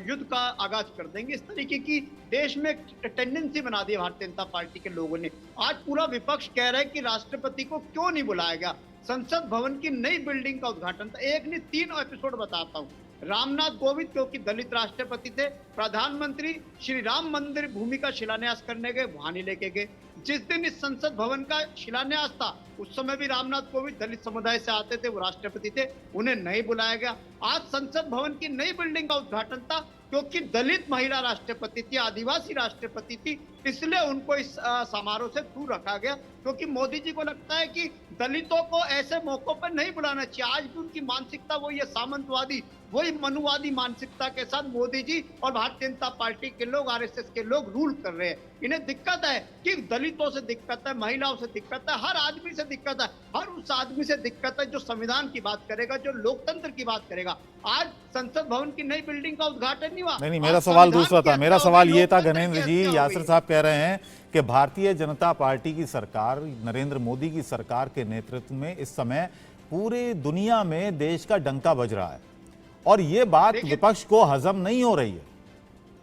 युद्ध का आगाज कर देंगे। इस तरीके की देश में टेंडेंसी बना दी भारतीय जनता पार्टी के लोगों ने। आज पूरा विपक्ष कह रहा है कि राष्ट्रपति को क्यों नहीं बुलाया गया। संसद भवन की नई बिल्डिंग का उद्घाटन था, एक नहीं 3 एपिसोड बताता हूँ। रामनाथ कोविंद क्योंकि दलित राष्ट्रपति थे, प्रधानमंत्री श्री राम मंदिर भूमि का शिलान्यास करने गए, वहां नहीं लेके गए। जिस दिन इस संसद भवन का शिलान्यास था उस समय भी रामनाथ कोविंद दलित समुदाय से आते थे, वो राष्ट्रपति थे, उन्हें नहीं बुलाया गया। आज संसद भवन की नई बिल्डिंग का उद्घाटन था क्योंकि दलित महिला राष्ट्रपति थी, आदिवासी राष्ट्रपति थी, इसलिए उनको इस समारोह से दूर रखा गया। क्योंकि मोदी जी को लगता है कि दलितों को ऐसे मौकों पर नहीं बुलाना चाहिए। आज भी उनकी मानसिकता वही है, सामंतवादी, वही मनुवादी मानसिकता के साथ मोदी जी और भारतीय जनता पार्टी के लोग, आरएसएस के लोग रूल कर रहे हैं। इन्हें दिक्कत है कि दलितों से दिक्कत है, महिलाओं से दिक्कत है, हर आदमी से दिक्कत है, हर उस आदमी से दिक्कत है जो संविधान की बात करेगा, जो लोकतंत्र की बात करेगा। आज संसद भवन की नई बिल्डिंग का उद्घाटन नहीं हुआ। नहीं, मेरा सवाल दूसरा था। मेरा सवाल ये था घनेंद्र जी, यासिर साहब कह रहे हैं कि भारतीय जनता पार्टी की सरकार, नरेंद्र मोदी की सरकार के नेतृत्व में इस समय पूरे दुनिया में देश का डंका बज रहा है और ये बात विपक्ष को हजम नहीं हो रही है।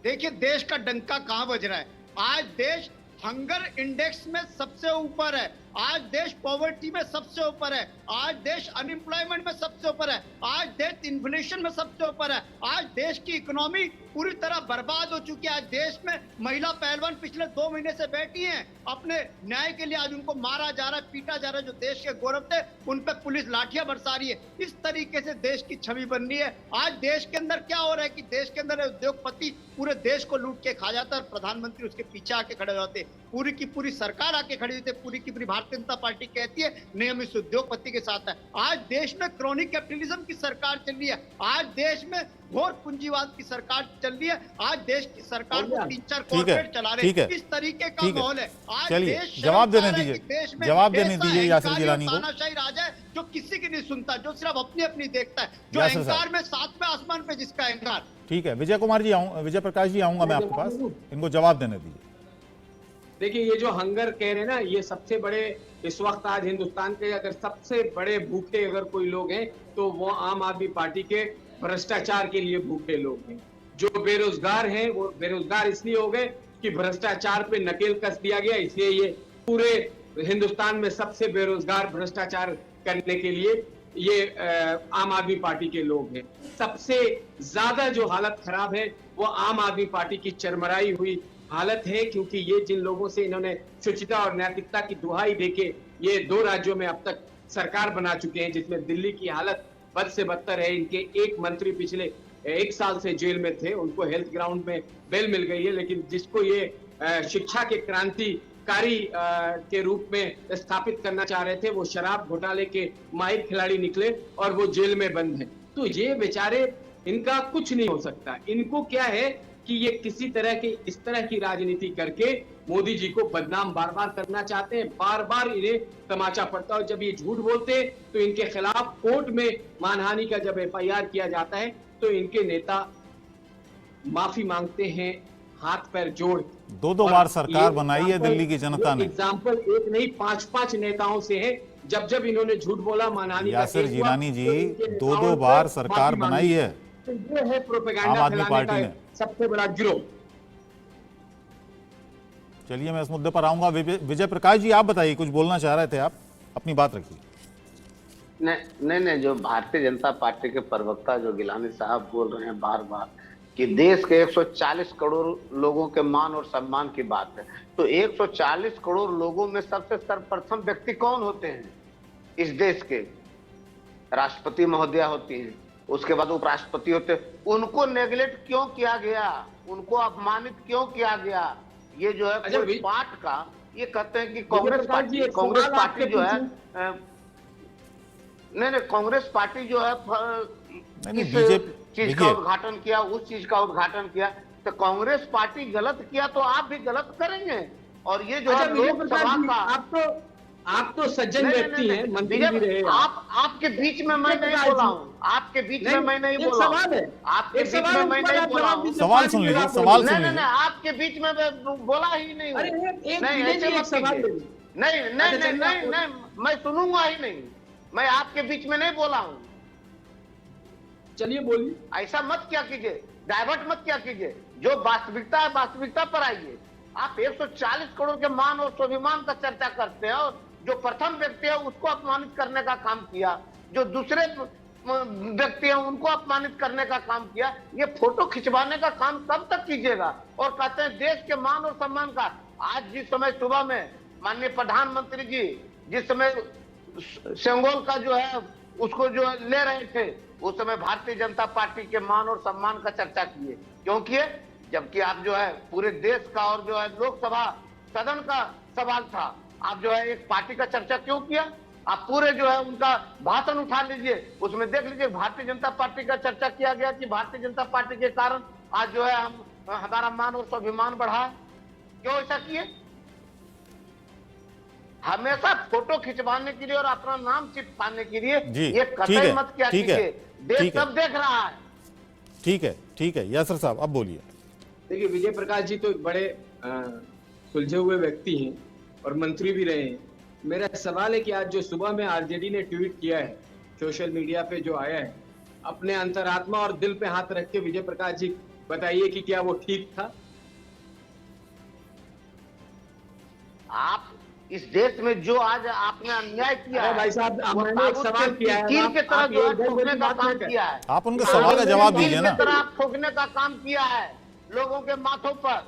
देखिए देश का डंका कहां बज रहा है। आज देश हंगर इंडेक्स में सबसे ऊपर है। आज देश पॉवर्टी में सबसे ऊपर है, आज देश अनएम्प्लॉयमेंट में सबसे ऊपर है, आज देश इन्फ्लेशन में सबसे ऊपर है, आज देश की इकोनॉमी पूरी तरह बर्बाद हो चुकी है। आज देश में महिला पहलवान पिछले 2 महीने से बैठी हैं अपने न्याय के लिए, आज उनको मारा जा रहा है, पीटा जा रहा है। जो देश के गौरव थे उन पे पुलिस लाठियां बरसा रही है। इस तरीके से देश की छवि बन रही है। आज देश के अंदर क्या हो रहा है कि देश के अंदर उद्योगपति पूरे देश को लूट के खा जाता है और प्रधानमंत्री उसके पीछे आके खड़े हो जाते। पूरी की पूरी सरकार आके खड़ी होती है, पूरी की पूरी भारतीय जनता पार्टी कहती है नहीं हम इस उद्योगपति के साथ है। आज देश में क्रोनिक कैपिटलिज्म की सरकार चल रही है, आज देश में घोर पूंजीवाद की सरकार चल रही है, आज देश की सरकार को 3-4 कॉर्पोरेट चला रहे हैं। इस तरीके का माहौल है। आज देश जवाब देने दीजिए, जवाब देने दीजिए यासिर गिलानी को। तानाशाही राज है जो किसी की नहीं सुनता, जो सिर्फ अपनी अपनी देखता है, जो अहंकार में 7वें आसमान पे जिसका अहंकार। ठीक है, विजय कुमार जी विजय प्रकाश जी आऊंगा मैं आपके पास, इनको जवाब देने दीजिए। देखिए ये जो हंगर कह रहे हैं ना, ये सबसे बड़े इस वक्त आज हिंदुस्तान के अगर सबसे बड़े भूखे अगर कोई लोग हैं तो वो आम आदमी पार्टी के भ्रष्टाचार के लिए भूखे लोग हैं। जो बेरोजगार हैं वो बेरोजगार इसलिए हो गए कि भ्रष्टाचार पे नकेल कस दिया गया, इसलिए ये पूरे हिंदुस्तान में सबसे बेरोजगार भ्रष्टाचार करने के लिए ये आम आदमी पार्टी के लोग हैं। सबसे ज्यादा जो हालत खराब है वो आम आदमी पार्टी की चरमराई हुई हालत है, क्योंकि ये जिन लोगों से इन्होंने शुचिता और नैतिकता की दुहाई देके ये 2 राज्यों में अब तक सरकार बना चुके हैं, जिसमें दिल्ली की हालत बद से बदतर है। इनके एक मंत्री पिछले 1 साल से जेल में थे, उनको हेल्थ ग्राउंड में बेल मिल गई है, लेकिन जिसको ये शिक्षा के क्रांतिकारी के रूप में स्थापित करना चाह रहे थे वो शराब घोटाले के माहिर खिलाड़ी निकले और वो जेल में बंद है। तो ये बेचारे, इनका कुछ नहीं हो सकता। इनको क्या है कि ये किसी तरह की इस तरह की राजनीति करके मोदी जी को बदनाम बार बार करना चाहते हैं, बार बार इन्हें तमाचा पड़ता है। और जब ये झूठ बोलते हैं तो इनके खिलाफ कोर्ट में मानहानि का जब FIR किया जाता है तो इनके नेता माफी मांगते हैं हाथ पैर जोड़। 2 बार सरकार बनाई है दिल्ली की जनता ने। एग्जाम्पल एक नहीं 5-5 नेताओं से है। जब जब इन्होंने झूठ बोला मानहानि का यासिर गिलानी जी 2 बार सरकार बनाई है तो ये है प्रोपेगेंडा आम आदमी पार्टी ने। सबसे बड़ा गिरोह। चलिए मैं इस मुद्दे पर आऊंगा। विजय प्रकाश जी आप बताइए, कुछ बोलना चाह रहे थे आप, अपनी बात रखिए। नहीं, जो भारतीय जनता पार्टी के प्रवक्ता जो गिलानी साहब बोल रहे हैं बार बार कि देश के 140 करोड़ लोगों के मान और सम्मान की बात है, तो 140 करोड़ लोगों में सबसे सर्वप्रथम व्यक्ति कौन होते हैं इस देश के? राष्ट्रपति महोदया होती हैं, उसके बाद उपराष्ट्रपति होते हैं। उनको नेग्लेक्ट क्यों किया गया, उनको अपमानित क्यों किया गया? ये जो है कोई पार्ट का, ये कहते हैं कि कांग्रेस पार्टी जो है नहीं, कांग्रेस पार्टी जो है इस चीज का उद्घाटन किया, उस चीज का उद्घाटन किया, तो कांग्रेस पार्टी गलत किया तो आप भी गलत करेंगे। और ये जो है लोकसभा का, आप तो सज्जन व्यक्ति हैं, मंत्री भी रहे। आपके बीच में मैं नहीं बोला हूँ, आपके बीच में मैं नहीं बोला हूँ, आपके बीच में मैं नहीं बोला हूँ। सवाल सुन लीजिए, सवाल सुन लीजिए। नहीं, आपके बीच में मैं बोला ही नहीं हूँ। नहीं, मैं सुनूंगा ही नहीं, मैं आपके बीच में नहीं बोला हूँ। चलिए बोलिए। ऐसा मत क्या कीजिए, डाइवर्ट मत क्या कीजिए। जो वास्तविकता है वास्तविकता पर आइए। आप 140 करोड़ के मान और स्वाभिमान का चर्चा करते हैं और जो प्रथम व्यक्ति है उसको अपमानित करने का काम किया, जो दूसरे व्यक्ति हैं उनको अपमानित करने का काम किया। ये फोटो खिंचवाने का काम कब तक कीजिएगा? और कहते हैं देश के मान और सम्मान का। आज जिस समय सुबह में माननीय प्रधानमंत्री जी जिस समय सेंगोल का जो है उसको जो ले रहे थे, उस समय भारतीय जनता पार्टी के मान और सम्मान का चर्चा किए। क्यों किए? जबकि आप जो है पूरे देश का और जो है लोकसभा सदन का सवाल था, आप जो है एक पार्टी का चर्चा क्यों किया? आप पूरे जो है उनका भाषण उठा लीजिए, उसमें देख लीजिए भारतीय जनता पार्टी का चर्चा किया गया कि भारतीय जनता पार्टी के कारण आज जो है हमारा मान और स्वाभिमान बढ़ा। क्यों ऐसा किए? हमेशा फोटो खिंचवाने के लिए और अपना नाम चिपकाने के लिए ये कतई मत क्या कीजिए। देश सब देख रहा है। ठीक है यासिर साहब अब बोलिए। देखिए विजय प्रकाश जी तो बड़े सुलझे हुए व्यक्ति हैं और मंत्री भी रहे हैं। मेरा सवाल है कि आज जो सुबह में आरजेडी ने ट्वीट किया है, सोशल मीडिया पे जो आया है, अपने अंतरात्मा और दिल पे हाथ रख के विजय प्रकाश जी बताइए कि क्या वो ठीक था? इस देश में जो आज आपने अन्याय किया है, भाई साहब, वो मैंने एक सवाल किया है, तीर के तरह जो है ठोकने का काम किया है। आप उनके सवाल का जवाब दीजिए ना। तीर की तरह ठोकने का काम किया है लोगों के माथों पर।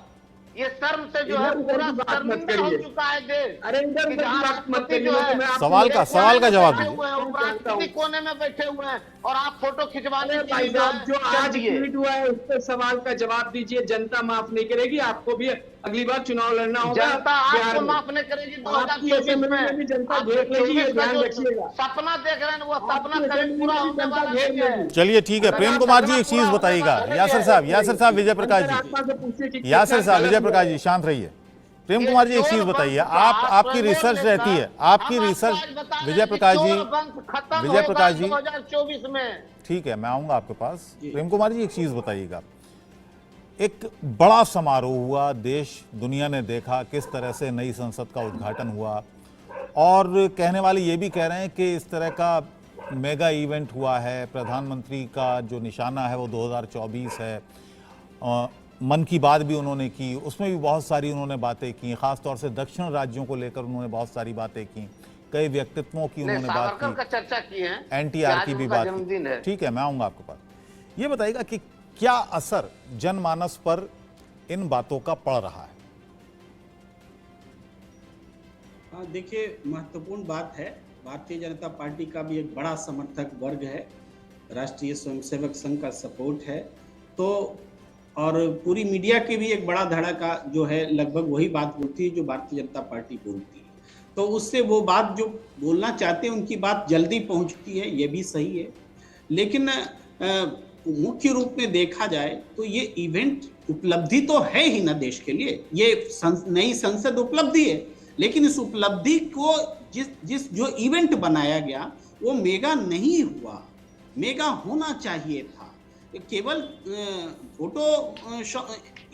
ये शर्म से जो है पूरा शर्मिंदा हो चुका है देश। अरे इधर राष्ट्रपति जो है सवाल का जवाब दीजिए। उपराष्ट्रपति कोने में बैठे हुए हैं और आप फोटो खिंचवाने के भाई लिए साहब, जो आज ट्वीट हुआ है उस पर सवाल का जवाब दीजिए। जनता माफ नहीं करेगी, आपको भी अगली बार चुनाव लड़ना होगा। जनता आपको माफ नहीं करेगी। 2024 में जनता घेर लेगी, ये ध्यान रखिएगा। सपना देख रहे हैं वो सपना कभी पूरा होने वाला नहीं है। चलिए ठीक है, प्रेम कुमार जी एक चीज बताइएगा। यासिर साहब, विजय प्रकाश जी, यासिर साहब, विजय प्रकाश जी शांत रहिए। प्रेम कुमार जी एक चीज बताइए, आपकी रिसर्च रहती है, आपकी रिसर्च। विजय प्रकाश जी 2024 में ठीक है, मैं आऊंगा आपके पास। प्रेम कुमार जी एक चीज बताइएगा, एक बड़ा समारोह हुआ, देश दुनिया ने देखा किस तरह से नई संसद का उद्घाटन हुआ, और कहने वाले ये भी कह रहे हैं कि इस तरह का मेगा इवेंट हुआ है। प्रधानमंत्री का जो निशाना है वो 2024 है। मन की बात भी उन्होंने की, उसमें भी बहुत सारी उन्होंने बातें की, खासतौर से दक्षिण राज्यों को लेकर उन्होंने बहुत सारी बातें की, कई व्यक्तित्वों की उन्होंने बात की, चर्चा की है, NTR की भी बात की। ठीक है, मैं आऊंगा आपके पास। ये बताइएगा कि क्या असर जनमानस पर इन बातों का पड़ रहा है? देखिए, महत्वपूर्ण बात है। भारतीय जनता पार्टी का भी एक बड़ा समर्थक वर्ग है, राष्ट्रीय स्वयंसेवक संघ का सपोर्ट है, तो और पूरी मीडिया की भी एक बड़ा धड़का जो है लगभग वही बात बोलती है जो भारतीय जनता पार्टी बोलती है। तो उससे वो बात जो बोलना चाहते हैं उनकी बात जल्दी पहुंचती है, ये भी सही है। लेकिन मुख्य रूप में देखा जाए तो ये इवेंट उपलब्धि तो है ही ना देश के लिए, ये नई संसद उपलब्धि है। लेकिन इस उपलब्धि को जो इवेंट बनाया गया वो मेगा नहीं हुआ, मेगा होना चाहिए था। केवल फोटो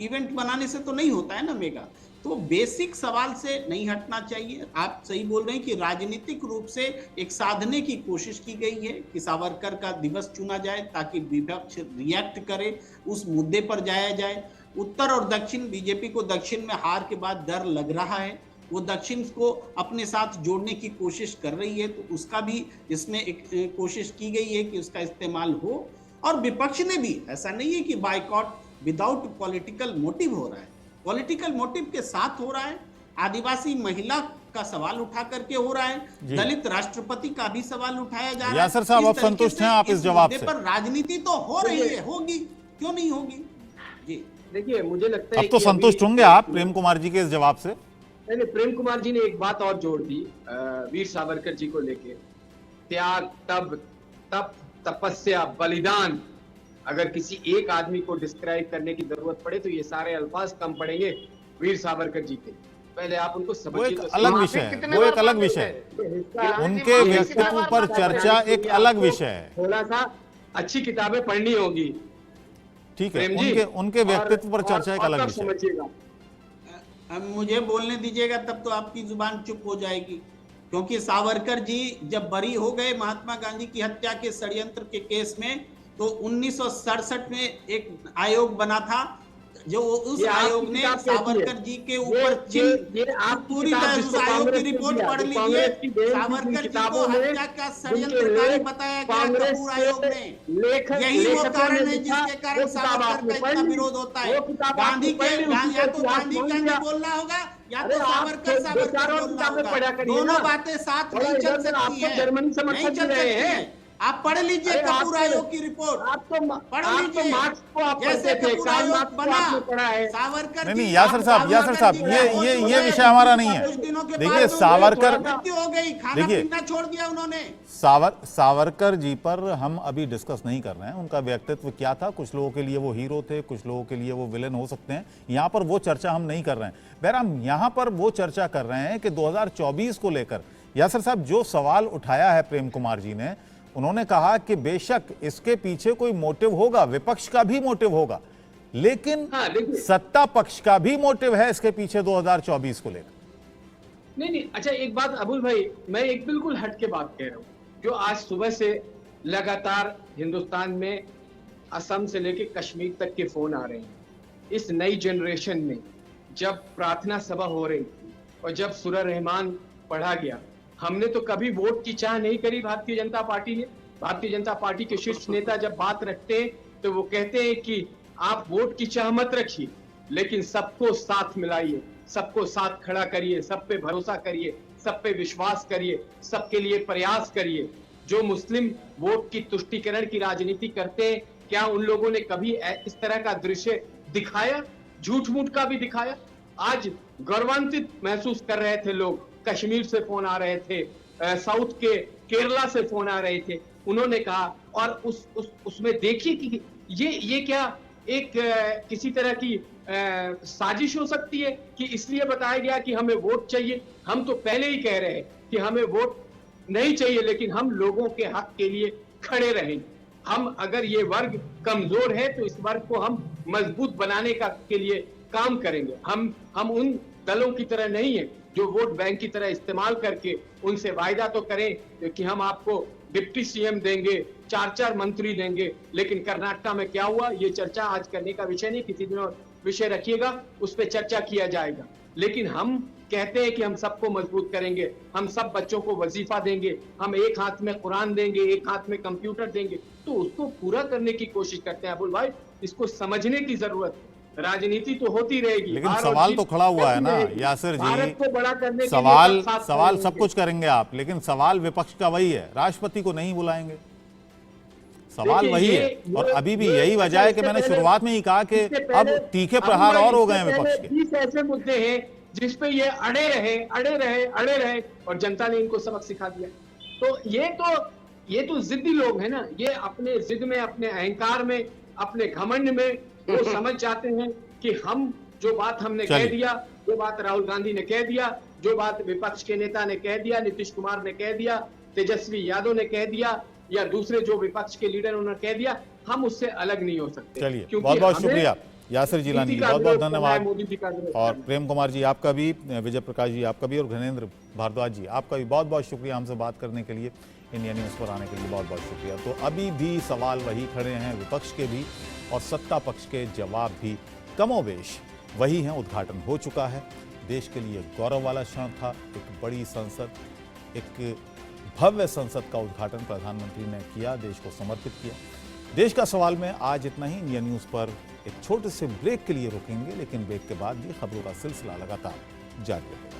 इवेंट बनाने से तो नहीं होता है ना मेगा, तो बेसिक सवाल से नहीं हटना चाहिए। आप सही बोल रहे हैं कि राजनीतिक रूप से एक साधने की कोशिश की गई है कि सावरकर का दिवस चुना जाए ताकि विपक्ष रिएक्ट करे, उस मुद्दे पर जाया जाए। उत्तर और दक्षिण, बीजेपी को दक्षिण में हार के बाद डर लग रहा है, वो दक्षिण को अपने साथ जोड़ने की कोशिश कर रही है, तो उसका भी इसमें एक कोशिश की गई है कि उसका इस्तेमाल हो। और विपक्ष ने भी, ऐसा नहीं है कि बाइकॉट विदाउट पॉलिटिकल मोटिव हो रहा है, पॉलिटिकल मोटिव के साथ हो रहा है। आदिवासी महिला का सवाल उठा करके हो रहा है, दलित राष्ट्रपति का भी सवाल उठाया जा रहा है। यासिर साहब, आप संतुष्ट हैं आप इस जवाब से? पर राजनीति तो हो रही है, होगी, क्यों नहीं होगी? जी देखिए, मुझे लगता है अब तो संतुष्ट होंगे आप प्रेम कुमार जी के इस जवाब से। नहीं, प्रेम कुमार जी ने एक बात और जोड़ दी वीर सावरकर जी को लेके, त्याग, तप, तपस्या, बलिदान। अगर किसी एक आदमी को डिस्क्राइब करने की जरूरत पड़े तो ये सारे अल्फाज कम पड़ेंगे वीर सावरकर जी के। पहले आप उनको समझिए। वो एक अलग विषय है, वो एक अलग विषय है, उनके व्यक्तित्व पर चर्चा एक अलग विषय है। थोड़ा सा अच्छी किताबें पढ़नी होगी, ठीक है, उनके व्यक्तित्व पर चर्चा एक अलग विषय है। अब मुझे बोलने दीजिएगा, तब तो आपकी जुबान चुप हो जाएगी, क्योंकि सावरकर जी जब बरी हो गए महात्मा गांधी की हत्या के षड्यंत्र के केस में, तो 1967 में एक आयोग बना था, जो उस आयोग ने सावरकर जी के ऊपर पूरी तरह उस आयोग की रिपोर्ट पढ़ लीजिए। सावरकर जी को हत्या का षड्यंत्रकारी बताया गया कपूर आयोग ने। यही वो कारण है जिसके कारण सावरकर का इतना विरोध होता है। गांधी के या तो गांधी का बोलना होगा या तो सावरकर बोलना होगा, दोनों बातें साथ नहीं चल सकती है, नहीं चल सकती है। आप पढ़ लीजिए कपूर आयोग की रिपोर्ट, पढ़ लीजिए। जैसे कपूर आयोग बना, सावरकर नहीं, यासिर साहब, ये विषय हमारा नहीं है। देखिए, सावरकर हो गई, खाना पीना छोड़ दिया उन्होंने। सावरकर जी पर हम अभी डिस्कस नहीं कर रहे हैं, उनका व्यक्तित्व क्या था। कुछ लोगों के लिए वो हीरो थे, कुछ लोगों के लिए वो विलेन हो सकते हैं, यहाँ पर वो चर्चा हम नहीं कर रहे हैं। बहरहाल यहाँ पर वो चर्चा कर रहे हैं कि 2024 को लेकर यासिर साहब जो सवाल उठाया है प्रेम कुमार जी ने, उन्होंने कहा कि बेशक इसके पीछे कोई मोटिव होगा, विपक्ष का भी मोटिव होगा, लेकिन सत्ता पक्ष का भी मोटिव है इसके पीछे 2024 को लेकर। नहीं, अच्छा एक बात अबुल भाई, मैं एक बिल्कुल हट के बात कह रहा हूं। जो आज सुबह से लगातार हिंदुस्तान में असम से लेकर कश्मीर तक के फोन आ रहे हैं, इस नई जनरेशन में जब प्रार्थना सभा हो रही थी, और जब सूरह रहमान पढ़ा गया, हमने तो कभी वोट की चाह नहीं करी भारतीय जनता पार्टी ने। भारतीय जनता पार्टी के शीर्ष नेता जब बात रखते हैं तो वो कहते हैं कि आप वोट की चाह मत रखिए, लेकिन सबको साथ मिलाइए, सबको साथ खड़ा करिए, सब पे भरोसा करिए, सब पे विश्वास करिए, सबके लिए प्रयास करिए। जो मुस्लिम वोट की तुष्टीकरण की राजनीति करते हैं, क्या उन लोगों ने कभी इस तरह का दृश्य दिखाया? झूठ मूठ का भी दिखाया। आज गौरवान्वित महसूस कर रहे थे लोग, कश्मीर से फोन आ रहे थे, साउथ के केरला से फोन आ रहे थे, उन्होंने कहा। और उसमें देखिए कि ये क्या एक किसी तरह की साजिश हो सकती है कि इसलिए बताया गया कि हमें वोट चाहिए। हम तो पहले ही कह रहे हैं कि हमें वोट नहीं चाहिए, लेकिन हम लोगों के हक के लिए खड़े रहेंगे। हम अगर ये वर्ग कमजोर है तो इस वर्ग को हम मजबूत बनाने के लिए काम करेंगे। हम उन दलों की तरह नहीं है जो वोट बैंक की तरह इस्तेमाल करके उनसे वायदा तो करें कि हम आपको डिप्टी सीएम देंगे, 4 मंत्री देंगे, लेकिन कर्नाटक में क्या हुआ ये चर्चा आज करने का विषय नहीं। किसी दिन विषय रखिएगा, उस पर चर्चा किया जाएगा। लेकिन हम कहते हैं कि हम सबको मजबूत करेंगे, हम सब बच्चों को वजीफा देंगे, हम एक हाथ में कुरान देंगे, एक हाथ में कंप्यूटर देंगे, तो उसको पूरा करने की कोशिश करते हैं। अबुल भाई, इसको समझने की जरूरत है। राजनीति तो होती रहेगी, लेकिन सवाल तो खड़ा हुआ है ना यासिर जी, भारत को बड़ा करने के सवाल सब कुछ करेंगे आप, लेकिन सवाल विपक्ष का वही है, राष्ट्रपति को नहीं बुलाएंगे। सवाल वही है, और अभी भी यही वजह है कि मैंने शुरुआत में ही कहा कि अब तीखे प्रहार और हो गए विपक्ष के। 20 ऐसे मुद्दे हैं जिस पे ये अड़े रहे और जनता ने इनको सबक सिखा दिया। तो ये तो जिद्दी लोग हैं ना, ये अपने जिद में, अपने अहंकार में, अपने घमंड में वो समझ जाते हैं कि हम जो बात हमने कह दिया, जो बात राहुल गांधी ने कह दिया, जो बात विपक्ष के नेता ने कह दिया, नीतीश कुमार ने कह दिया, तेजस्वी यादव ने कह दिया, या दूसरे जो विपक्ष के लीडर उन्होंने कह दिया, हम उससे अलग नहीं हो सकते। चलिए, बहुत बहुत शुक्रिया यासिर जिलानी जी, बहुत बहुत धन्यवाद। और प्रेम कुमार जी आपका भी, विजय प्रकाश जी आपका भी, और घनेंद्र भारद्वाज जी आपका भी बहुत बहुत शुक्रिया हमसे बात करने के लिए, इंडिया न्यूज़ पर आने के लिए बहुत बहुत शुक्रिया। तो अभी भी सवाल वही खड़े हैं, विपक्ष के भी और सत्ता पक्ष के जवाब भी कमोबेश वही हैं। उद्घाटन हो चुका है, देश के लिए गौरव वाला क्षण था। एक बड़ी संसद, एक भव्य संसद का उद्घाटन प्रधानमंत्री ने किया, देश को समर्पित किया। देश का सवाल में आज इतना ही। इंडिया न्यूज़ पर एक छोटे से ब्रेक के लिए रुकेंगे, लेकिन ब्रेक के बाद भी खबरों का सिलसिला लगातार जारी रहेगा।